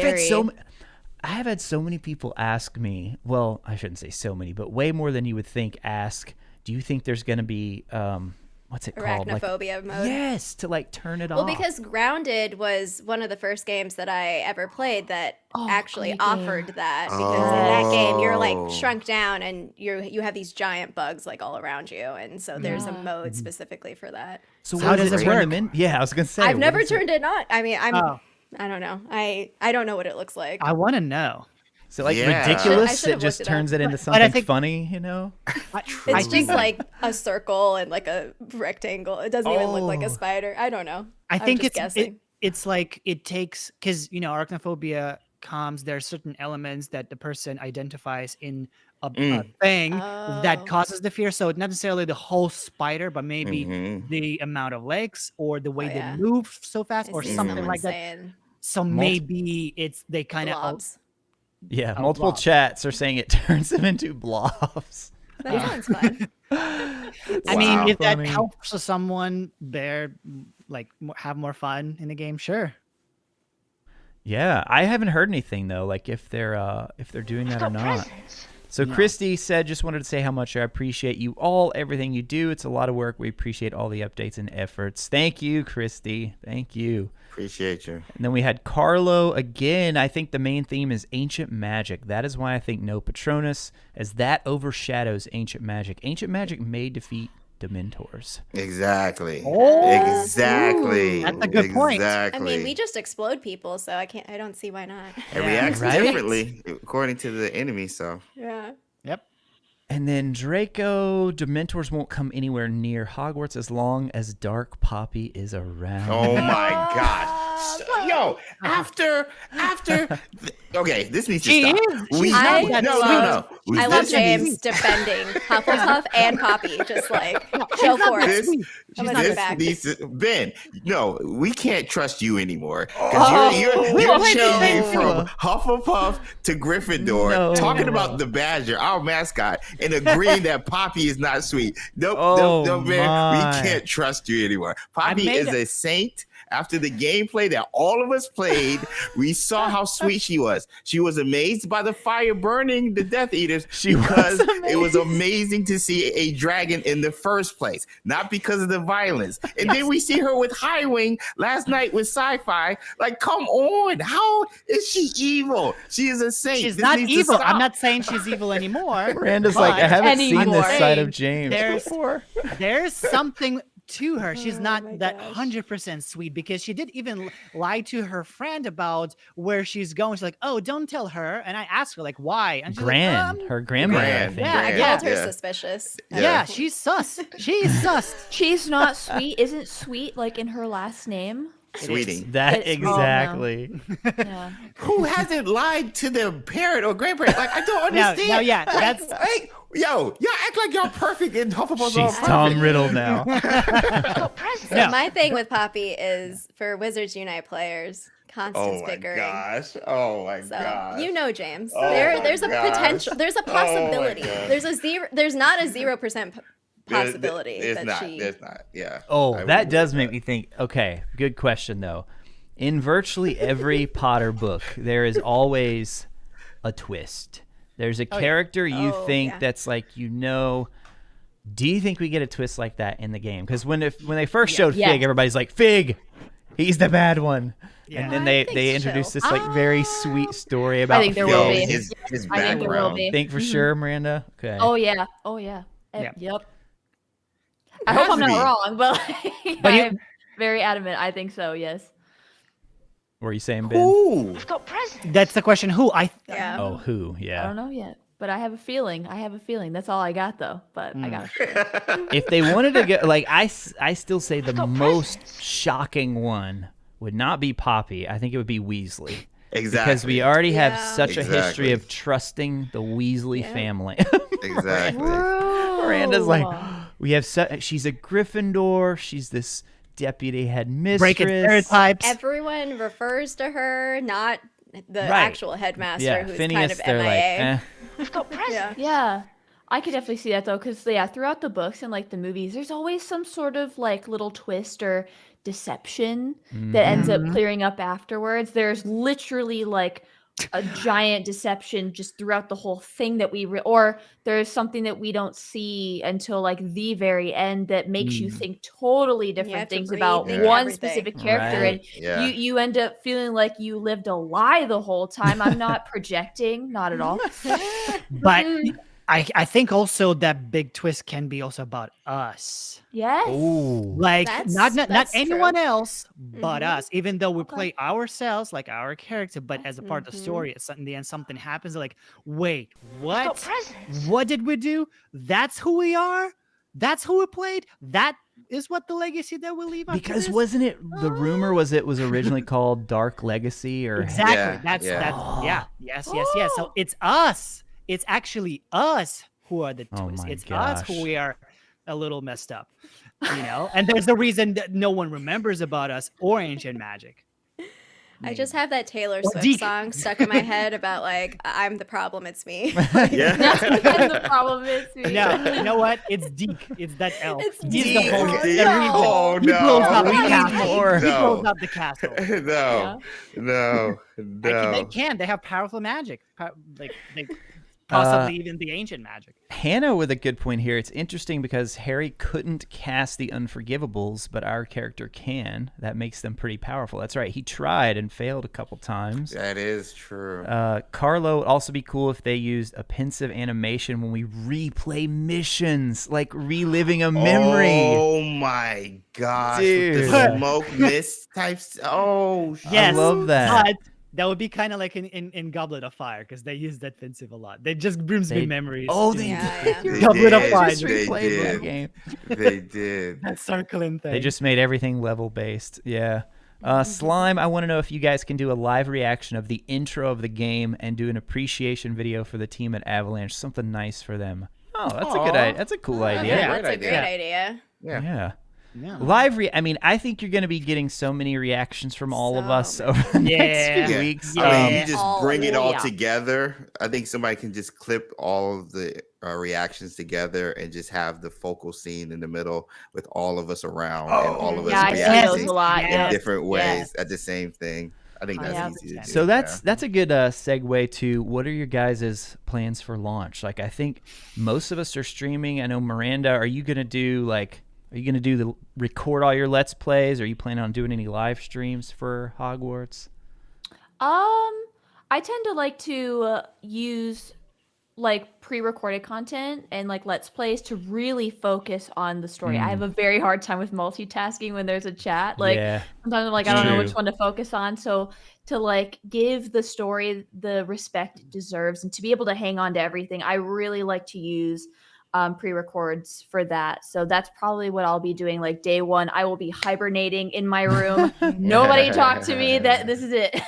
have had so many people ask me. Well, I shouldn't say so many, but way more than you would think. Ask, do you think there's going to be what's it called? Arachnophobia mode. Yes, to like turn it Well, off. because Grounded was one of the first games that I ever played that actually great game. offered that. Because in that game, you're Oh. like shrunk down and you have these giant bugs like all around you, and so there's a Yeah. mode specifically for that. so how what does does it turn work? them in? Yeah, I was going to say. I've what never is it? turned it on. I mean, Oh. I don't know. I don't know what it looks like. I want to know. So like Yeah. ridiculous, I should it have just looked it up. turns it into I something think- funny, I It's think just like a circle and like a rectangle. It doesn't even look like a spider. I don't know. I think I'm it's just guessing. it's like it takes because arachnophobia comes. There are certain elements that the person identifies in a thing that Oh. causes the fear. So it's not necessarily the whole spider, but maybe Mhm. the amount of legs or the way Oh, they yeah. move so fast I or see something someone like that. saying So maybe it's they kind of blobs. Yeah, Oh, multiple blob. chats are saying it turns them into blobs. That sounds fun. I mean, Wow. if that Funny. helps someone there, like have more fun in the game, sure. Yeah, I haven't heard anything though, like if they're doing that or not. So Christy said, just wanted to say how much I appreciate you all, everything you do. It's a lot of work. We appreciate all the updates and efforts. Thank you, Christy. Thank you. Appreciate you. And then we had Carlo again. I think the main theme is ancient magic. That is why I think no Patronus, as that overshadows ancient magic. Ancient magic may defeat Dementors. Exactly. Oh, Exactly. that's a good point. Exactly. I mean, we just explode people, so I don't see why not. and Yeah. reacts Right? differently according to the enemy. So Yeah. Yep. And then Draco, Dementors won't come anywhere near Hogwarts as long as Dark Poppy is around. oh my gosh. Yo, after okay, this needs to She stop. is. She's I not that love- sweet. I love This James needs- defending Hufflepuff and Poppy, just like go for it. This, I'm gonna this back. needs to, Ben, no, we can't trust you anymore. Oh, Because you're no. changing from Hufflepuff to Gryffindor, No. talking about the Badger, our mascot, and agreeing that Poppy is not sweet. Nope, Oh, nope, Ben, my. we can't trust you anymore. Poppy made is a saint. After the gameplay that all of us played, we saw how sweet she was. She was amazed by the fire burning the Death Eaters She was because it was amazing to see a dragon in the first place, not because of the violence. And then we see her with Highwing last night with Sci-Fi. Like, come on, how is she evil? She is a saint. She's This not needs to evil. stop. I'm not saying she's evil anymore. Miranda's like, I but haven't seen anymore. this side of James There's- before. There's something to her. She's Oh not my that gosh. 100% sweet because she did even lie to her friend about where she's going. She's like, "Oh, don't tell her." And I asked her like, "Why?" And she's Gran, like, her grandmother, I Gran, think. Yeah, I Yeah, called her yeah. suspicious. yeah, she's sus. She's sus. She's not sweet. Isn't sweet like in her last name? Sweetie. That It's- oh, no. exactly. Yeah. Who hasn't lied to their parent or grandparent? Like, I don't Now, understand. yeah, Like, that's hey, yo, y'all act like y'all perfect in Hufflepuff's all She's perfect. Tom Riddle now. So No. my thing with Poppy is for Wizards Unite players, constant Oh my bickering. gosh. Oh my So gosh. you know, James, Oh there's a my gosh. potential, there's a Oh my possibility. gosh. There's not a 0% There's- possibility there's that not, she. There's not. Yeah. Oh, I that would does agree make me think. Okay, good question though. In virtually every Potter book, there is always a twist. There's a yeah. character you Oh, think yeah. that's like, do you think we get a twist like that in the game? Because when they first showed Yeah. Fig, everybody's like, Fig, he's the bad one. Yeah. And then I they think introduced so. this like very sweet story about think there Fig. will Yo, be. his I think there will background. be. Think for sure, Miranda? Okay. Oh yeah. Oh yeah. Yeah. Yep. It I hope has I'm to not be. wrong, but, But you- I'm very adamant. I think so. Yes. What were you saying, Ben? Ooh. That's the question. Who Yeah. Oh, who? I Yeah. don't know yet, but I have a feeling. That's all I got though. But I got a feeling. If they wanted to get like I still say the most shocking one would not be Poppy. I think it would be Weasley. Exactly. Because we already have Yeah. such a history Exactly. of trusting the Weasley Yeah. family. Exactly. Miranda's like, we have she's a Gryffindor. She's this deputy head mistress. breaking stereotypes? Everyone refers to her, not the Right. actual headmaster, Yeah, who's Phineas. kind of They're MIA. like, Yeah. Yeah. I could definitely see that though, because throughout the books and like the movies, there's always some sort of like little twist or deception that ends up clearing up afterwards. There's literally like a giant deception just throughout the whole thing that or there's something that we don't see until like the very end that makes you think totally have different to things about rethink one everything. specific character, Right. and Yeah. you end up feeling like you lived a lie the whole time. I'm not projecting, not at all. But I think also that big twist can be also about us. Yes. ooh. Like not That's anyone true. else but Mhm. us. Even though we Okay. play ourselves, like our character, but as a part of the Mhm. story, in the end something happens. Like, wait, what? What did we do? That's who we are. That's who we played. That is what the legacy that we leave. after Because this? wasn't it the rumor was it was originally called Dark Legacy or Exactly. Yeah, That's yeah. yeah. Yes. So it's us. it's actually us who are the Oh twist. my It's us who gosh. we are a little messed up, and there's the reason that no one remembers about us or ancient magic. I just Maybe. have that Taylor Or Swift Deke. song stuck in my head about like I'm the problem, it's me. Yeah. And the problem is me. No, you know what? It's Deke. It's that elf. It's He's the Deke. whole Oh, the no. reason. Oh, He blows no. up We the need castle. more. He blows No. up the castle. No, no, They no. can. They have powerful magic. Like possibly even the ancient magic. Hannah with a good point here. It's interesting because Harry couldn't cast the Unforgivables, but our character can. That makes them pretty powerful. That's right. He tried and failed a couple times. That is true. Carlo would also be cool if they used a pensive animation when we replay missions, like reliving a memory. Oh my gosh. With Dude. the smoke mist types. Oh, Yes, I love that. But that would be kind of like in Goblet of Fire because they use that pensive a lot. They just brings me They- memories. Oh, to- they Yeah, did. yeah. They Goblet of did. Fire. Just They replayed that did. game. They did. that circling thing. They just made everything level based. Yeah. Slime, I want to know if you guys can do a live reaction of the intro of the game and do an appreciation video for the team at Avalanche. Something nice for them. Oh, that's a good Aw. idea. That's a cool Okay, idea. Yeah. that's a Great great idea. idea. Yeah. Yeah. Live I mean, I think you're going to be getting so many reactions from all of So us many. over the next Yeah. few Yeah. weeks. Yeah. I mean, you Yeah. just bring it Oh, all yeah. together. I think somebody can just clip all of the reactions together and just have the focal scene in the middle with all of us around and all of us Yeah, I see Yes. those reacting a lot. Yes. in Yeah. different ways Yes. at the same thing. I think that's 100%. easy to do. So that's a good segue to what are your guys' plans for launch? Like, I think most of us are streaming. I know Miranda, are you gonna do the record all your Let's Plays? Are you planning on doing any live streams for Hogwarts? I tend to like to use like pre-recorded content and like Let's Plays to really focus on the story. I have a very hard time with multitasking when there's a chat. Like Yeah, sometimes I'm like, I don't know which true. one to focus on. So to like give the story the respect it deserves and to be able to hang on to everything, I really like to use pre-records for that. So that's probably what I'll be doing. Like day one, I will be hibernating in my room. Nobody talk to me. This is it.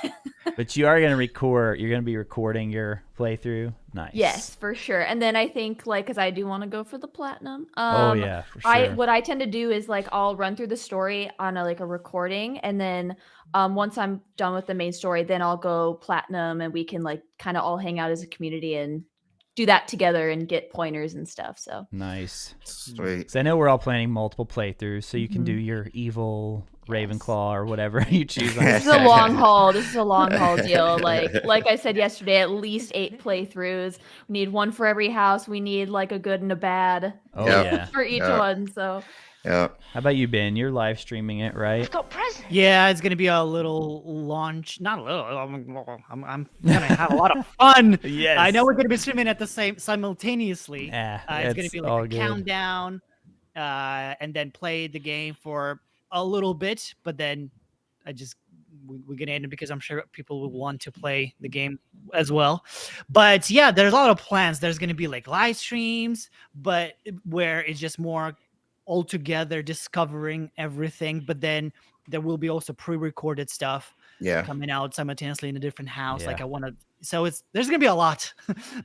But you are gonna record. You're gonna be recording your playthrough. Nice. Yes, for sure. And then I think like because I do want to go for the platinum. Oh yeah, for sure. What I tend to do is like I'll run through the story on a recording, and then once I'm done with the main story, then I'll go platinum, and we can like kind of all hang out as a community and do that together and get pointers and stuff. So Nice. Sweet. So I know we're all planning multiple playthroughs, so you can do your evil Ravenclaw or whatever you choose. On this is a long haul. This is a long haul deal. Like I said yesterday, at least 8 playthroughs. We need one for every house. We need like a good and a bad Oh Yep. yeah. for each Yep. one. So Yeah. How about you, Ben? You're live streaming it, right? Yeah, it's gonna be a little launch. Not a little. I'm gonna have a lot of fun. Yes. I know we're gonna be streaming at the same simultaneously. Yeah, It's gonna it's be all like a good. countdown, and then play the game for a little bit. But then we're gonna end it because I'm sure people will want to play the game as well. But yeah, there's a lot of plans. There's gonna be like live streams, but where it's just more all together discovering everything. But then there will be also pre-recorded stuff Yeah. coming out simultaneously in a different house. Like Yeah. I want to, so there's gonna be a lot.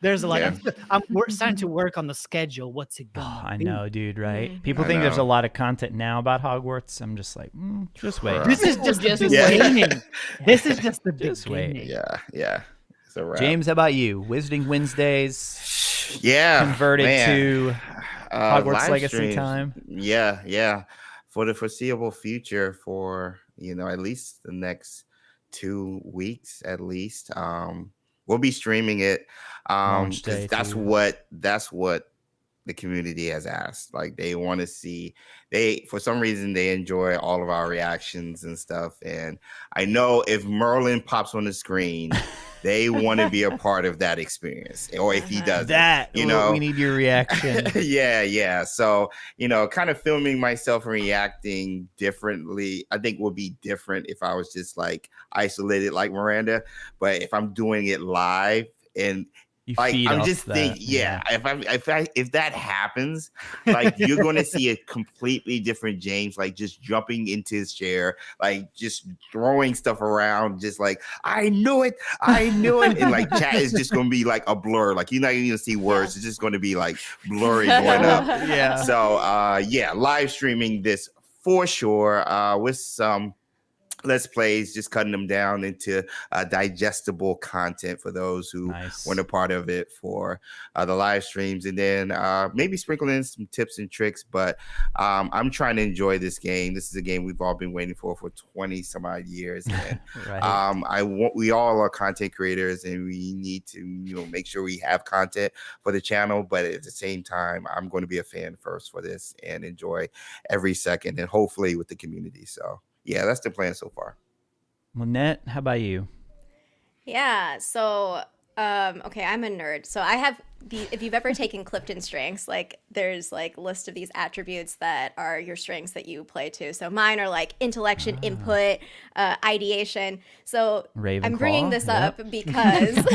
There's a lot. Yeah. We're starting to work on the schedule. What's it Oh, gonna I be? know, dude, right? Mhm. People I think there's a know. lot of content now about Hogwarts. I'm just like, just wait. Bruh. This is just the Just wait. beginning. This is just the Just wait. beginning. Yeah. Yeah. It's a wrap. James, how about you? Wizarding Wednesdays Yeah. converted man. to Hogwarts Live Legacy streams. time? Yeah. Yeah. For the foreseeable future, for at least the next 2 weeks, at least. We'll be streaming it. Launch 'Cause day, that's too. what the community has asked. Like they want to see. For some reason they enjoy all of our reactions and stuff. And I know if Merlin pops on the screen, they want to be a part of that experience. Or if he does That, you know. we need your reaction. yeah. So, kind of filming myself and reacting differently, I think would be different if I was just like isolated like Miranda. But if I'm doing it live and You Like feed I'm off just that, thinking, if that happens, like you're going to see a completely different James, like just jumping into his chair, like just throwing stuff around, just like I knew it, and like chat is just going to be like a blur, like you're not even going to see words, it's just going to be like blurry going up. Yeah. So live streaming this for sure, with some Let's Plays, just cutting them down into digestible content for those who want a part of it for the live streams, and then maybe sprinkle in some tips and tricks. But I'm trying to enjoy this game. This is a game we've all been waiting for 20 some odd years, and we all are content creators, and we need to make sure we have content for the channel. But at the same time, I'm going to be a fan first for this and enjoy every second, and hopefully with the community. So. Yeah, that's the plan so far. Lynette, how about you? Yeah, so okay, I'm a nerd. So I have if you've ever taken Clifton strengths, like there's like list of these attributes that are your strengths that you play to. So mine are like intellection, input, ideation. So I'm bringing this up because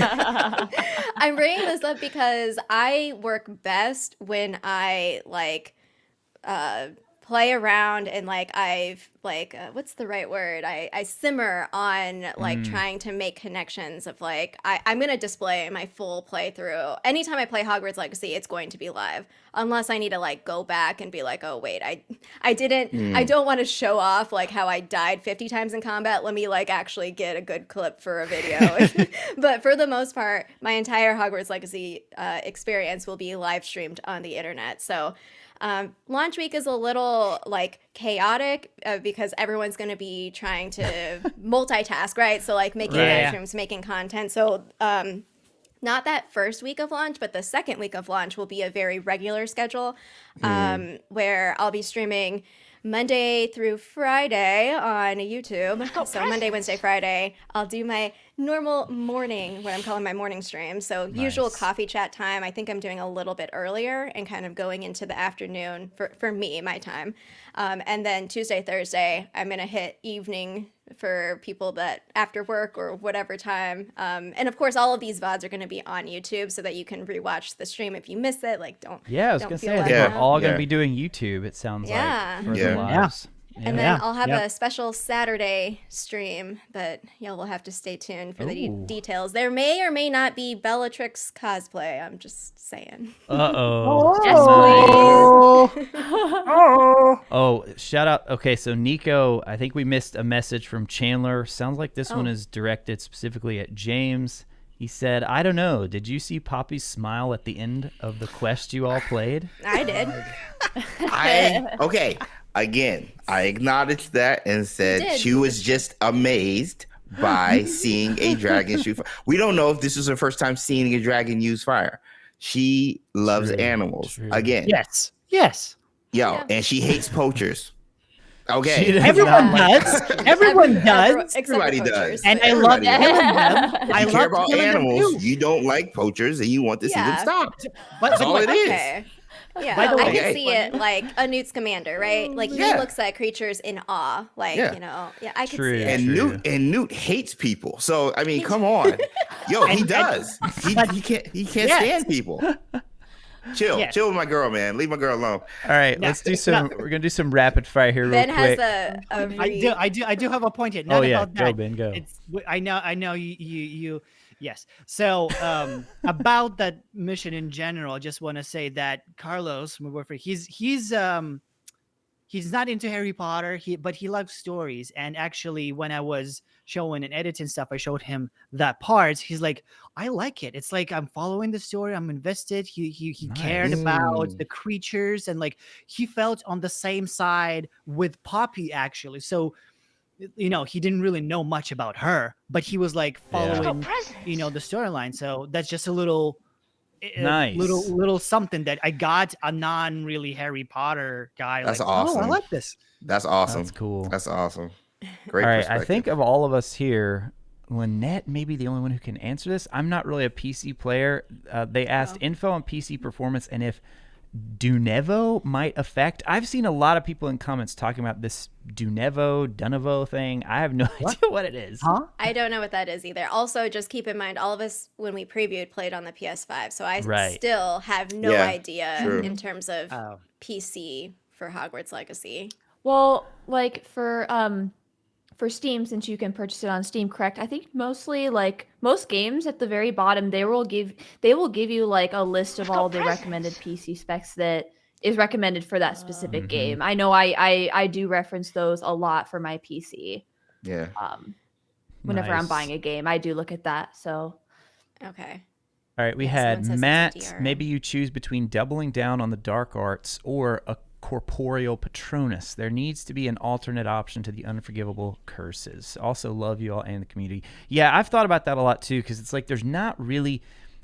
I work best when I like play around and like I've like what's the right word? I simmer on like trying to make connections of like I'm gonna display my full playthrough. Anytime I play Hogwarts Legacy, it's going to be live, unless I need to like go back and be like, oh wait, I didn't I don't want to show off like how I died 50 times in combat. Let me like actually get a good clip for a video. But for the most part, my entire Hogwarts Legacy experience will be live streamed on the internet. So launch week is a little like chaotic because everyone's going to be trying to multitask, right? So like making live streams, making content. So not that first week of launch, but the second week of launch will be a very regular schedule where I'll be streaming Monday through Friday on YouTube. So Monday, Wednesday, Friday, I'll do my normal morning, what I'm calling my morning stream. So usual coffee chat time. I think I'm doing a little bit earlier and kind of going into the afternoon for me, my time. And then Tuesday, Thursday, I'm going to hit evening for people that after work or whatever time. And of course, all of these VODs are going to be on YouTube so that you can rewatch the stream if you miss it. Like, don't. Yeah, I was going to say, we're all going to be doing YouTube, it sounds like. For the lives. And then I'll have a special Saturday stream, but y'all will have to stay tuned for the details. There may or may not be Bellatrix cosplay. I'm just saying. Oh, shout out. Okay, so Nico, I think we missed a message from Chandler. Sounds like this one is directed specifically at James. He said, I don't know, did you see Poppy's smile at the end of the quest you all played? I did. Okay. Again, I acknowledged that and said she was just amazed by seeing a dragon shoot fire. We don't know if this is her first time seeing a dragon use fire. She loves animals. Again. Yes. And she hates poachers. Okay. Everyone does. Everyone does. Everybody does. And I love them. I care about animals. You don't like poachers and you want to see them stopped. That's all it is. Yeah, I can see it like a Newt Scamander, right? Like he looks at creatures in awe, like I can see it. And Newt hates people, so I mean, come on, he does. He can't stand people. Chill with my girl, man. Leave my girl alone. All right, let's do some. We're gonna do some rapid fire here, real quick. Ben has I do have a point here. Not about that. Go Ben, go. I know you. Yes. So about that mission in general, I just want to say that Carlos, my boyfriend, he's not into Harry Potter, but he loves stories. And actually, when I was showing and editing stuff, I showed him that part. He's like, I like it. It's like I'm following the story. I'm invested. He cared about the creatures, and like he felt on the same side with Poppy actually. So he didn't really know much about her, but he was like following, the storyline. So that's just a little, little something that I got a non really Harry Potter guy. That's like, awesome. Oh, I like this. That's awesome. That's cool. That's awesome. Great. All right. I think of all of us here, Lynette may be the only one who can answer this. I'm not really a PC player. They asked info on PC performance and if Dunevo might affect. I've seen a lot of people in comments talking about this Dunevo thing. I have no idea what it is. Huh? I don't know what that is either. Also, just keep in mind, all of us, when we previewed, played on the PS5. So I Right. still have no Yeah, idea true. in terms of Oh. PC for Hogwarts Legacy. Well, like for Steam, since you can purchase it on Steam, correct? I think mostly like most games at the very bottom, they will give you like a list of all the recommended PC specs that is recommended for that specific game. I know I do reference those a lot for my PC. Yeah. Whenever I'm Nice. buying a game, I do look at that. So Okay. All right, we Yeah, had someone says it's a Matt. DRM. Maybe you choose between doubling down on the dark arts or a corporeal Patronus. There needs to be an alternate option to the unforgivable curses. Also, love you all and the community. Yeah, I've thought about that a lot too, because it's like there's not really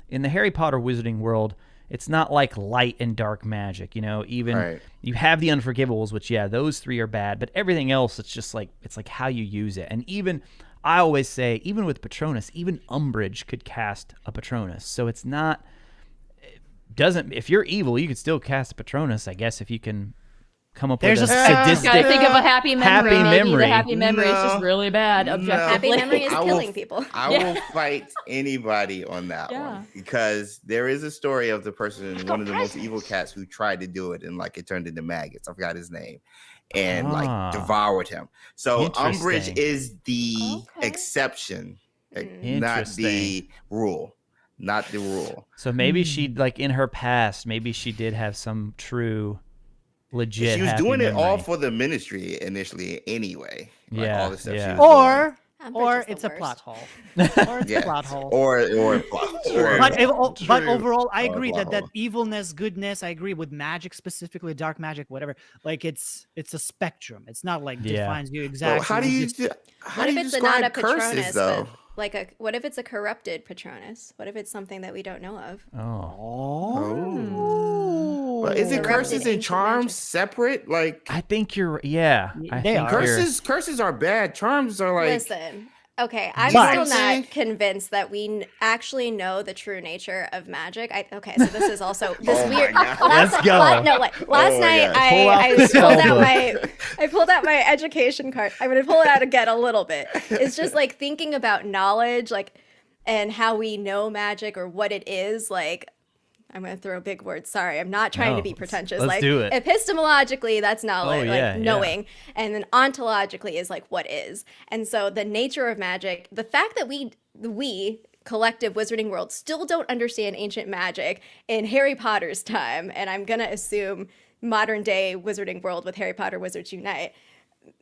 in the Harry Potter wizarding world. It's not like light and dark magic, you know. Even Right. you have the unforgivables, which those three are bad, but everything else, it's just like how you use it. And even I always say, even with Patronus, even Umbridge could cast a Patronus. So it's not. If you're evil, you could still cast a Patronus, I guess, if you can come up There's with a a spectrum. sadistic. gotta think of a happy memory. Happy Maybe memory. the happy memory is No, just really bad. no. Objectively. Happy memory is I will- killing people. I Yeah. will fight anybody on that Yeah. one because there is a story of the person, one of the most evil cats, who tried to do it and like it turned into maggots. I forgot his name, and like devoured him. So Umbridge Interesting. is the Okay. exception, not Interesting. the rule. Not the rule. So maybe she, like in her past, maybe she did have some true, legit. She was happy doing it all memory. for the ministry initially, anyway. Like Yeah, all the stuff she yeah. was doing. Or Umbridge is the it's a worst. plot hole. Or it's Yeah. a plot hole. Or plot. Or, But overall, I Or agree plot that hole. evilness, goodness, I agree with magic, specifically dark magic, whatever. Like it's a spectrum. It's not like Yeah. defines you Well, exactly. how do you It's- how What do if you it's not a describe curses Patronus, though? but what if it's a corrupted Patronus? What if it's something that we don't know of? Oh. But is it Corrupted curses and ancient charms magic. separate? Like I think you're. Yeah, I They think are. you're- curses are bad. Charms are like Listen, okay, I'm But- still Say- not convinced that we actually know the true nature of magic. Okay, so this is also this Oh my weird. God. Let's go. Last Oh my night God. Pull out I the spell pulled out book. I pulled out my education card. I'm gonna pull it out again a little bit. It's just like thinking about knowledge, like, and how we know magic or what it is. Like, I'm gonna throw big words. Sorry, I'm not trying No, to be let's- pretentious. let's like do it. epistemologically, that's knowledge, Oh, yeah, like yeah. knowing, and then ontologically is like what is. And so the nature of magic, the fact that we collective wizarding world still don't understand ancient magic in Harry Potter's time, and I'm gonna assume modern day wizarding world with Harry Potter Wizards Unite,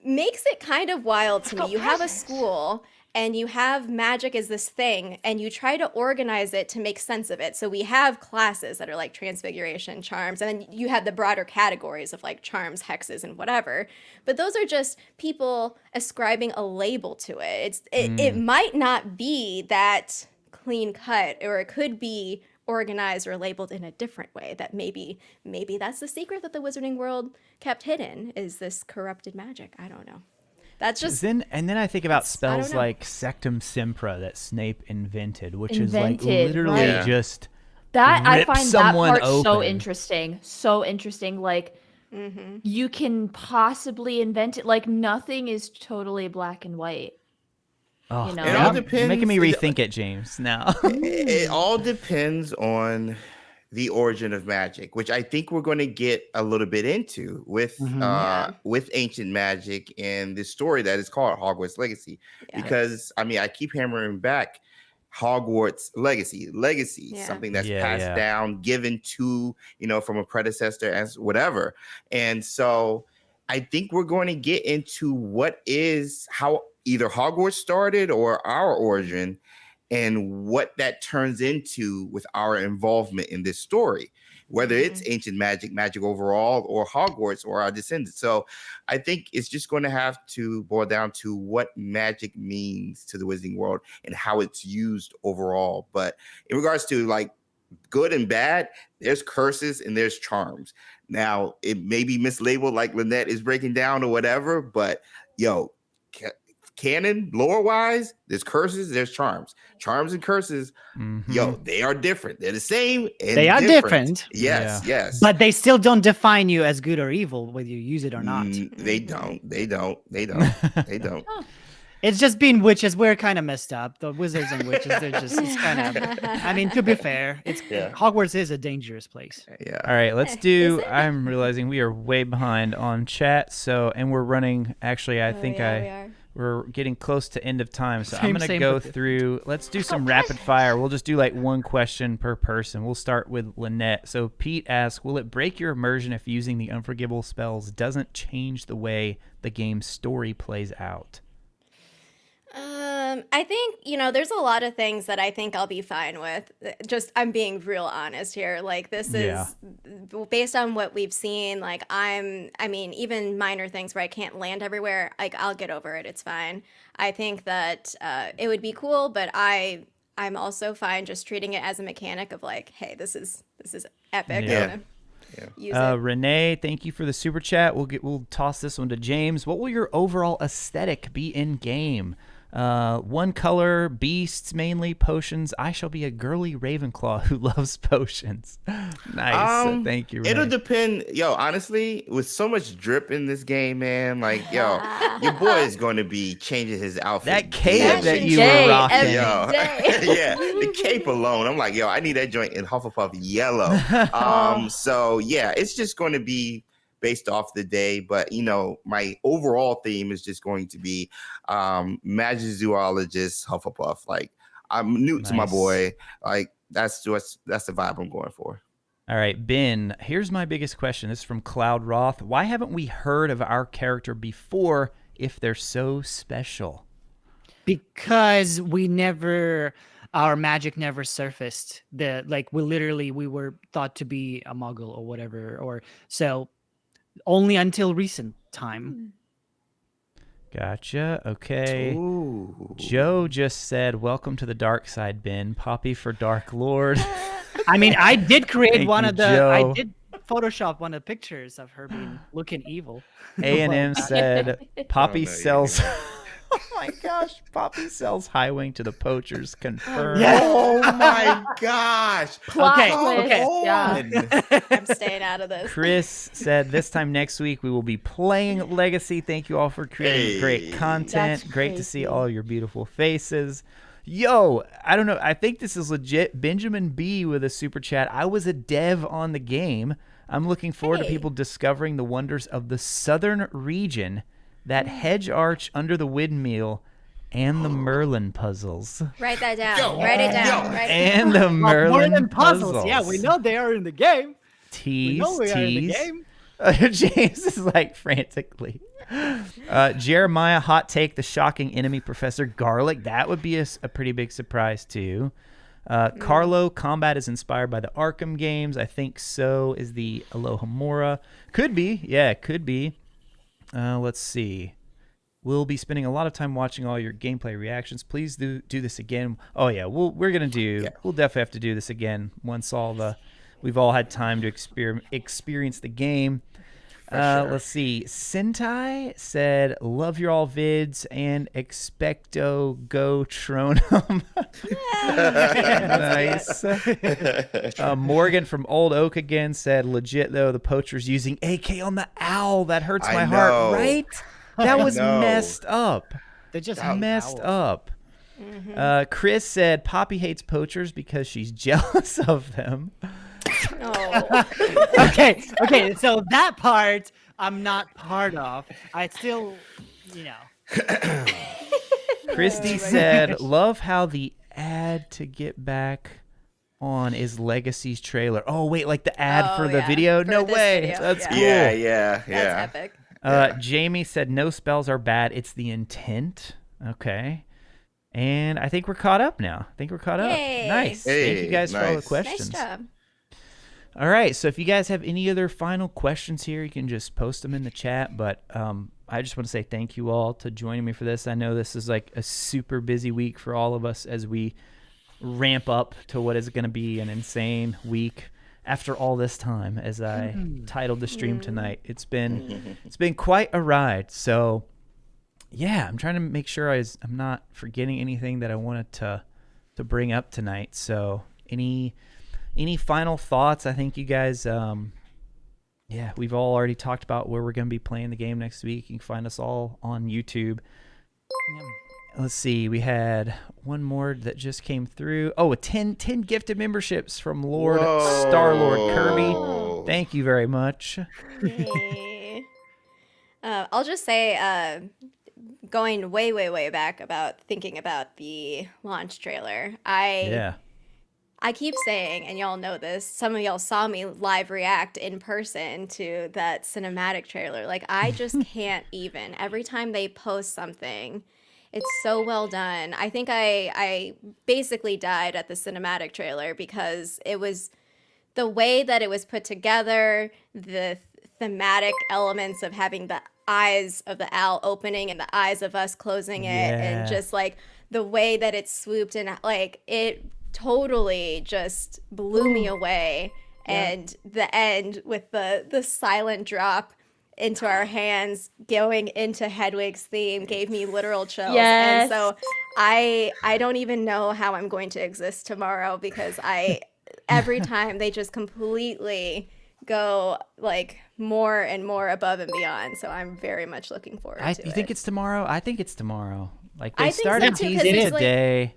makes it kind of wild to me. You have a school and you have magic as this thing and you try to organize it to make sense of it. So we have classes that are like transfiguration, charms, and then you have the broader categories of like charms, hexes, and whatever. But those are just people ascribing a label to it. It might not be that clean cut, or it could be organized or labeled in a different way. That maybe that's the secret that the wizarding world kept hidden, is this corrupted magic. I don't know. That's just And then I think about I spells don't know. like Sectum Sempra that Snape invented, which is like Invented, literally right. just that I rip find that someone part so open. interesting. So interesting. Like you can possibly invent it. Like nothing is totally black and white. oh, You know? It now all you're making me depends- rethink it, James. Now, it all depends on the origin of magic, which I think we're going to get a little bit into with Yeah. with ancient magic and this story that is called Hogwarts Legacy. Yeah. Because I mean, I keep hammering back Hogwarts Legacy, Yeah. something that's Yeah, passed yeah. down, given to, from a predecessor as whatever. And so I think we're going to get into how either Hogwarts started or our origin, and what that turns into with our involvement in this story, whether it's ancient magic overall, or Hogwarts, or our descendants. So I think it's just going to have to boil down to what magic means to the wizarding world and how it's used overall. But in regards to like good and bad, there's curses and there's charms. Now, it may be mislabeled like Lynette is breaking down or whatever, but canon lore wise, there's curses, there's charms. Charms and curses, yo, they are different. They're the same. And They are different. Yes, yes. But they still don't define you as good or evil, whether you use it or not. They don't. It's just being witches. We're kind of messed up. The wizards and witches, they're just, it's kind of, I mean, to be fair, Hogwarts is a dangerous place. Yeah. All right, let's do, I'm realizing we are way behind on chat. So, and we're running, actually, I think we're getting close to end of time. So I'm going to go through, let's do some rapid fire. We'll just do like one question per person. We'll start with Lynette. So Pete asks, will it break your immersion if using the unforgivable spells doesn't change the way the game's story plays out? I think, there's a lot of things that I think I'll be fine with. Just, I'm being real honest here. Like, this is based on what we've seen. Like, even minor things where I can't land everywhere, like, I'll get over it. It's fine. I think that it would be cool, but I'm also fine just treating it as a mechanic of like, hey, this is epic. Yeah. Use it. Renee, thank you for the super chat. We'll toss this one to James. What will your overall aesthetic be in game? One color, beasts mainly, potions. I shall be a girly Ravenclaw who loves potions. Nice. Thank you, Renee. It'll depend. Yo, honestly, with so much drip in this game, man, like, yo, your boy is going to be changing his outfit. That cape that you were rocking. Yo. Yeah, the cape alone. I'm like, yo, I need that joint in Hufflepuff yellow. So yeah, it's just going to be based off the day, but my overall theme is just going to be magic zoologist Hufflepuff. Like, I'm new to my boy. Like, that's the vibe I'm going for. All right, Ben, here's my biggest question. This is from Cloud Roth. Why haven't we heard of our character before if they're so special? Because our magic never surfaced. We were thought to be a muggle or whatever, or so only until recent time. Gotcha. Okay. Ooh. Joe just said, welcome to the dark side, Ben. Poppy for Dark Lord. I mean, I did create Joe. I did Photoshop one of the pictures of her looking evil. A&M said, Poppy sells... Oh my gosh, Poppy sells High Wing to the poachers. Confirmed. Yes. Oh my gosh. Okay. Yeah. I'm staying out of this. Chris said, this time next week we will be playing Legacy. Thank you all for creating great content. That's Great to see all your beautiful faces. Yo, I don't know. I think this is legit. Benjamin B with a super chat. I was a dev on the game. I'm looking forward to people discovering the wonders of the southern region, that hedge arch under the windmill, and the Merlin puzzles. Write that down. Write it down. And the Merlin puzzles. Yeah, we know they are in the game. Tease. We know we are in the game. James is like frantically. Jeremiah, hot take, the shocking enemy Professor Garlic. That would be a pretty big surprise too. Carlo, combat is inspired by the Arkham games. I think so is the Alohomora. Could be. Yeah, it could be. Let's see. We'll be spending a lot of time watching all your gameplay reactions. Please do this again. Oh yeah, we'll definitely have to do this again once we've all had time to experience the game. Sure. Let's see. Sentai said, love your all vids and expecto go Tronum. Nice. Morgan from Old Oak again said, legit though, the poacher's using AK on the owl. That hurts my heart, right? That was messed up. They just messed up. Mm-hmm. Chris said, Poppy hates poachers because she's jealous of them. Oh. Okay. So that part I'm not part of. I still, Christy said, love how the ad to get back on is Legacy's trailer. Oh, wait, like the ad for the video? No way. Video. That's cool. Yeah. That's epic. Jamie said, no spells are bad. It's the intent. Okay. And I think we're caught up now. Yay. Nice. Thank you guys for all the questions. Nice job. All right, so if you guys have any other final questions here, you can just post them in the chat. But I just want to say thank you all to joining me for this. I know this is like a super busy week for all of us as we ramp up to what is going to be an insane week after all this time, as I titled the stream tonight. It's been quite a ride. So yeah, I'm trying to make sure I'm not forgetting anything that I wanted to bring up tonight. So any final thoughts? I think you guys, yeah, we've all already talked about where we're going to be playing the game next week. You can find us all on YouTube. Yeah. Let's see. We had one more that just came through. Oh, 10 gifted memberships from Lord Star-Lord Kirby. Thank you very much. Yay. I'll just say, going way back about thinking about the launch trailer. Yeah. I keep saying, and y'all know this, some of y'all saw me live react in person to that cinematic trailer. Like, I just can't even. Every time they post something, it's so well done. I think I basically died at the cinematic trailer because it was the way that it was put together, the thematic elements of having the eyes of the owl opening and the eyes of us closing it, Yeah. and just like the way that it swooped and like it totally just blew me away. And the end with the silent drop into our hands going into Hedwig's theme gave me literal chills. Yes. And so I don't even know how I'm going to exist tomorrow because every time they just completely go like more and more above and beyond. So I'm very much looking forward to it. You think it's tomorrow? I think it's tomorrow. Like I they think so started too, 'cause teasing it's it like- today.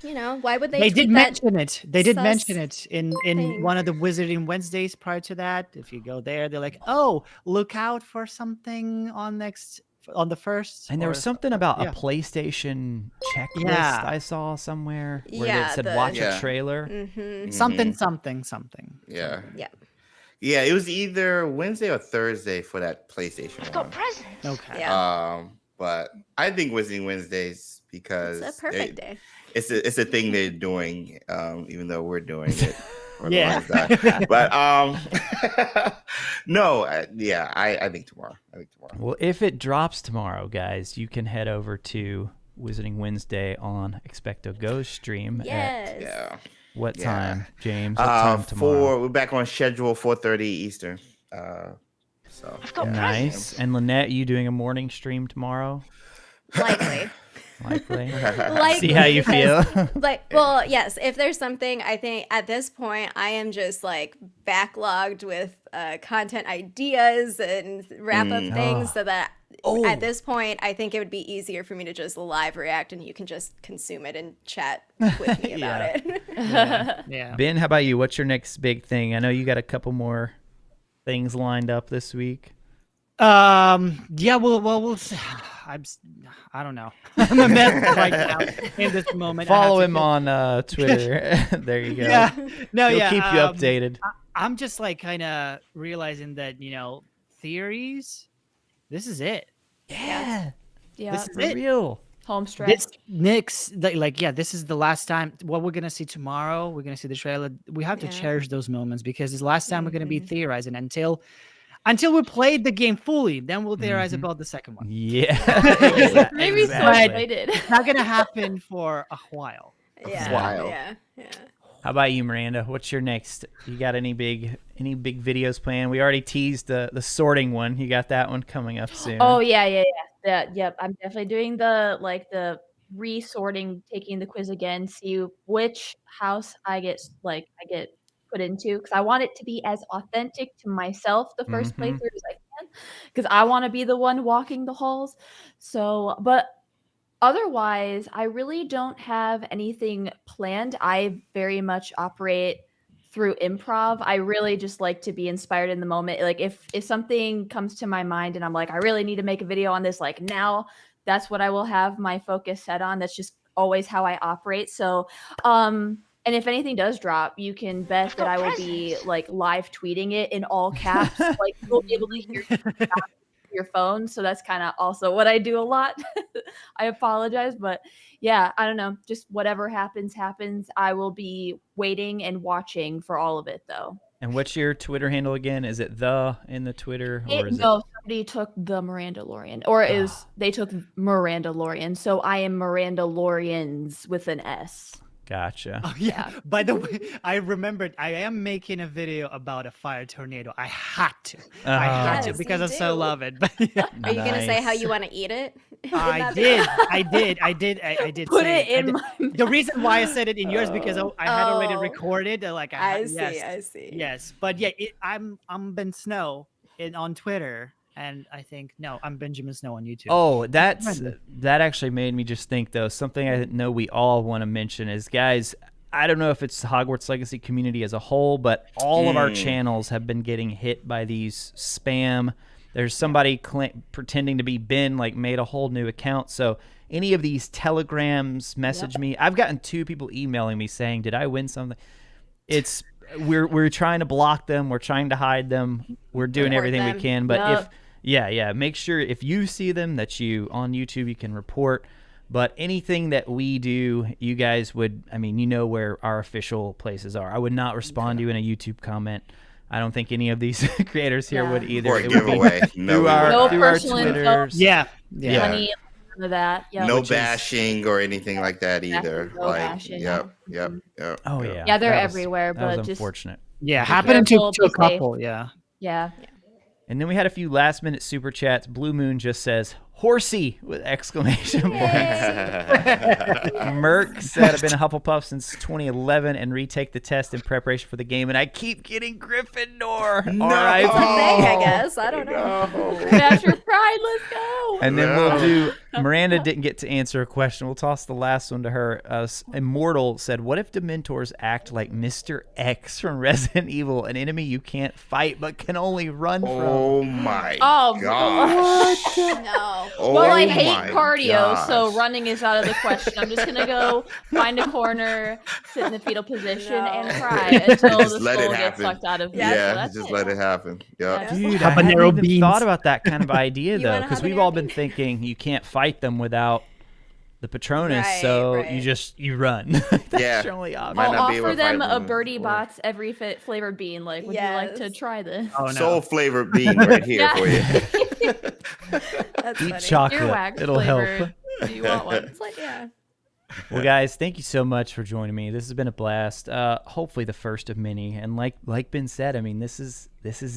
You know, why would they They did tweet that? mention it. They did sus mention it in thing. one of the Wizarding Wednesdays prior to that. If you go there, they're like, "Oh, look out for something on the first." And there was or- something about yeah. a PlayStation checklist Yeah. I saw somewhere where Yeah, it said the- watch Yeah. a trailer. Mm-hmm. something. Yeah. Yeah. Yeah, it was either Wednesday or Thursday for that PlayStation one. Okay. Yeah. But I think Wizarding Wednesdays because It's a perfect day. it's a thing they're doing, even though we're doing it. for the Yeah. longest time. But no, I think tomorrow. Well, if it drops tomorrow, guys, you can head over to Wizarding Wednesday on Expecto Go's stream Yes. at Yeah. what Yeah. time, James? What time tomorrow? We're back on schedule 4:30 Eastern. So Nice. And Lynette, you doing a morning stream tomorrow? Likely. Likely. Likely, See how you because- feel. Well, yes, if there's something, I think at this point I am just like backlogged with content ideas and wrap up things, so that at this point I think it would be easier for me to just live react and you can just consume it and chat with me about it. Yeah. Ben, how about you? What's your next big thing? I know you got a couple more things lined up this week. Yeah. We'll see. I don't know. I'm a mess right now in this moment. I have Follow to him on Twitter. There you go. Yeah. No. He'll Yeah. keep you updated. I'm just like kind of realizing that theories. This is it. Yeah. Yeah. This is For it. real. Home stretch. This next, this is the last time. What we're gonna see tomorrow, we're gonna see the trailer. We have to Yeah. cherish those moments because it's the last time we're gonna be theorizing until we played the game fully. Then we'll theorize about the second one. Yeah. Maybe so exactly. excited. It's not gonna happen for a while. Yeah. Wow. Yeah. How about you, Miranda? What's your next? You got any big videos planned? We already teased the sorting one. You got that one coming up soon. Oh yeah. Yep. I'm definitely doing the resorting, taking the quiz again, see which house I get put into, because I want it to be as authentic to myself the first playthrough as I can, because I want to be the one walking the halls. So, but otherwise, I really don't have anything planned. I very much operate through improv. I really just like to be inspired in the moment. Like if something comes to my mind and I'm like, I really need to make a video on this, like now, that's what I will have my focus set on. That's just always how I operate. So, and if anything does drop, you can bet that I will be like live tweeting it in all caps. Like you'll be able to hear your phone. So that's kind of also what I do a lot. I apologize, but yeah, I don't know. Just whatever happens. I will be waiting and watching for all of it though. And what's your Twitter handle again? Is it the in the Twitter or is No, somebody took the Mirandalorian, or they took Mirandalorian. So I am Mirandalorians with an S. Gotcha. Oh yeah. By the way, I remembered I am making a video about a fire tornado. I had to. I had to Yes, because you I so do. love it. But yeah. Are you gonna say how Nice. you want to eat it? in I that did. video? I did. Put say it in I my did. The reason why I said it in yours because I had already Oh. recorded. Like I see. yes, I see. yes. But yeah, I'm Ben Snow on Twitter, and I think no, I'm Benjamin Snow on YouTube. Oh, that Friendly. actually made me just think though. Something I know we all want to mention is, guys, I don't know if it's the Hogwarts Legacy community as a whole, but all of our channels have been getting hit by these spam. There's somebody pretending to be Ben, like made a whole new account. So any of these telegrams message me. I've gotten 2 people emailing me saying, "Did I win something?" It's we're trying to block them. We're trying to hide them. We're doing Report everything we them. can. But Yup. if make sure if you see them that you on YouTube you can report. But anything that we do, you guys would, I mean, you know where our official places are. I would not respond to you in a YouTube comment. I don't think any of these creators here Yeah. would either. Or a It would be giveaway. through No, our, No through our personal info. Twitters. Yeah. Yeah. Money, none of that. Yep. no Which is- bashing or anything like that Exactly, either. no Like, bashing. yep. Oh, yep. yeah. Yeah, they're That was- everywhere, That was but just unfortunate. Yeah. Be Happening careful, to a be safe. couple. Yeah. yeah. And then we had a few last minute super chats. Blue Moon just says, "Horsey!" with exclamation points. Merc said, "I've been a Hufflepuff since 2011 and retake the test in preparation for the game, and I keep getting Gryffindor. No. R.I.P. It's a thing, I guess. I don't know. That's your pride. Let's go. And then No. we'll do. Miranda didn't get to answer a question. We'll toss the last one to her. Immortal said, "What if Dementors act like Mr. X from Resident Evil, an enemy you can't fight but can only run from?" Oh my Oh, gosh. No. Oh Well, I my hate cardio, so gosh. running is out of the question. I'm just gonna go find a corner, sit in the fetal position, No. and cry until Just the let it soul gets happen. sucked out of me. Yeah, So Yeah, that's just it. let it happen. Yep. Yeah. Dude, I hadn't Habanero even beans. thought about that kind of idea, You though, want a because we've habanero all been bean? thinking you can't fight them without the Patronus, Right, so right. you run. That's Yeah. your only option. Might I'll not be able offer to fight them a them birdie or- box every flavored bean. Like, would you like to Yes. try this? Oh no. Soul flavored bean right here Yeah. for you. That's Eat funny. chocolate. Earwax It'll help. flavored. Do you want one? It's like, yeah. Well, guys, thank you so much for joining me. This has been a blast. Hopefully, the first of many. And like Ben said, I mean, this is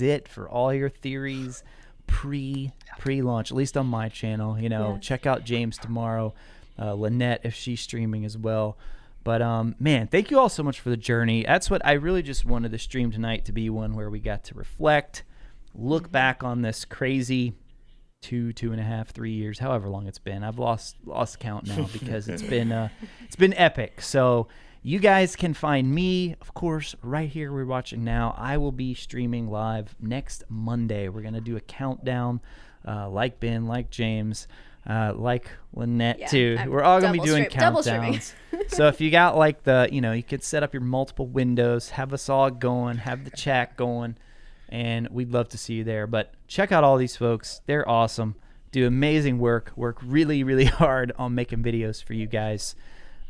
it for all your theories pre-launch. At least on my channel. You know, Yes. check out James tomorrow. Lynette, if she's streaming as well. But man, thank you all so much for the journey. That's what I really just wanted the stream tonight to be, one where we got to reflect, look back on this crazy 2.5, 3 years, however long it's been. I've lost count now because it's been epic. So you guys can find me, of course, right here we're watching now. I will be streaming live next Monday. We're gonna do a countdown, like Ben, like James, like Lynette Yeah, too. I'm We're all gonna be doing double streaming. countdowns. So if you got like you could set up your multiple windows, have us all going, have the chat going, and we'd love to see you there. But check out all these folks. They're awesome. Do amazing work really, really hard on making videos for you guys.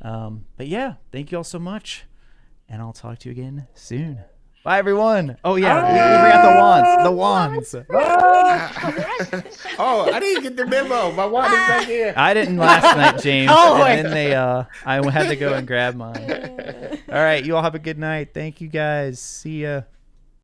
But yeah, thank you all so much, and I'll talk to you again soon. Bye, everyone. Oh yeah, we forgot the wands. Oh, I didn't get the memo. My wand is right here. I didn't last night, James. Oh, and then I had to go and grab mine. All right, you all have a good night. Thank you guys. See ya.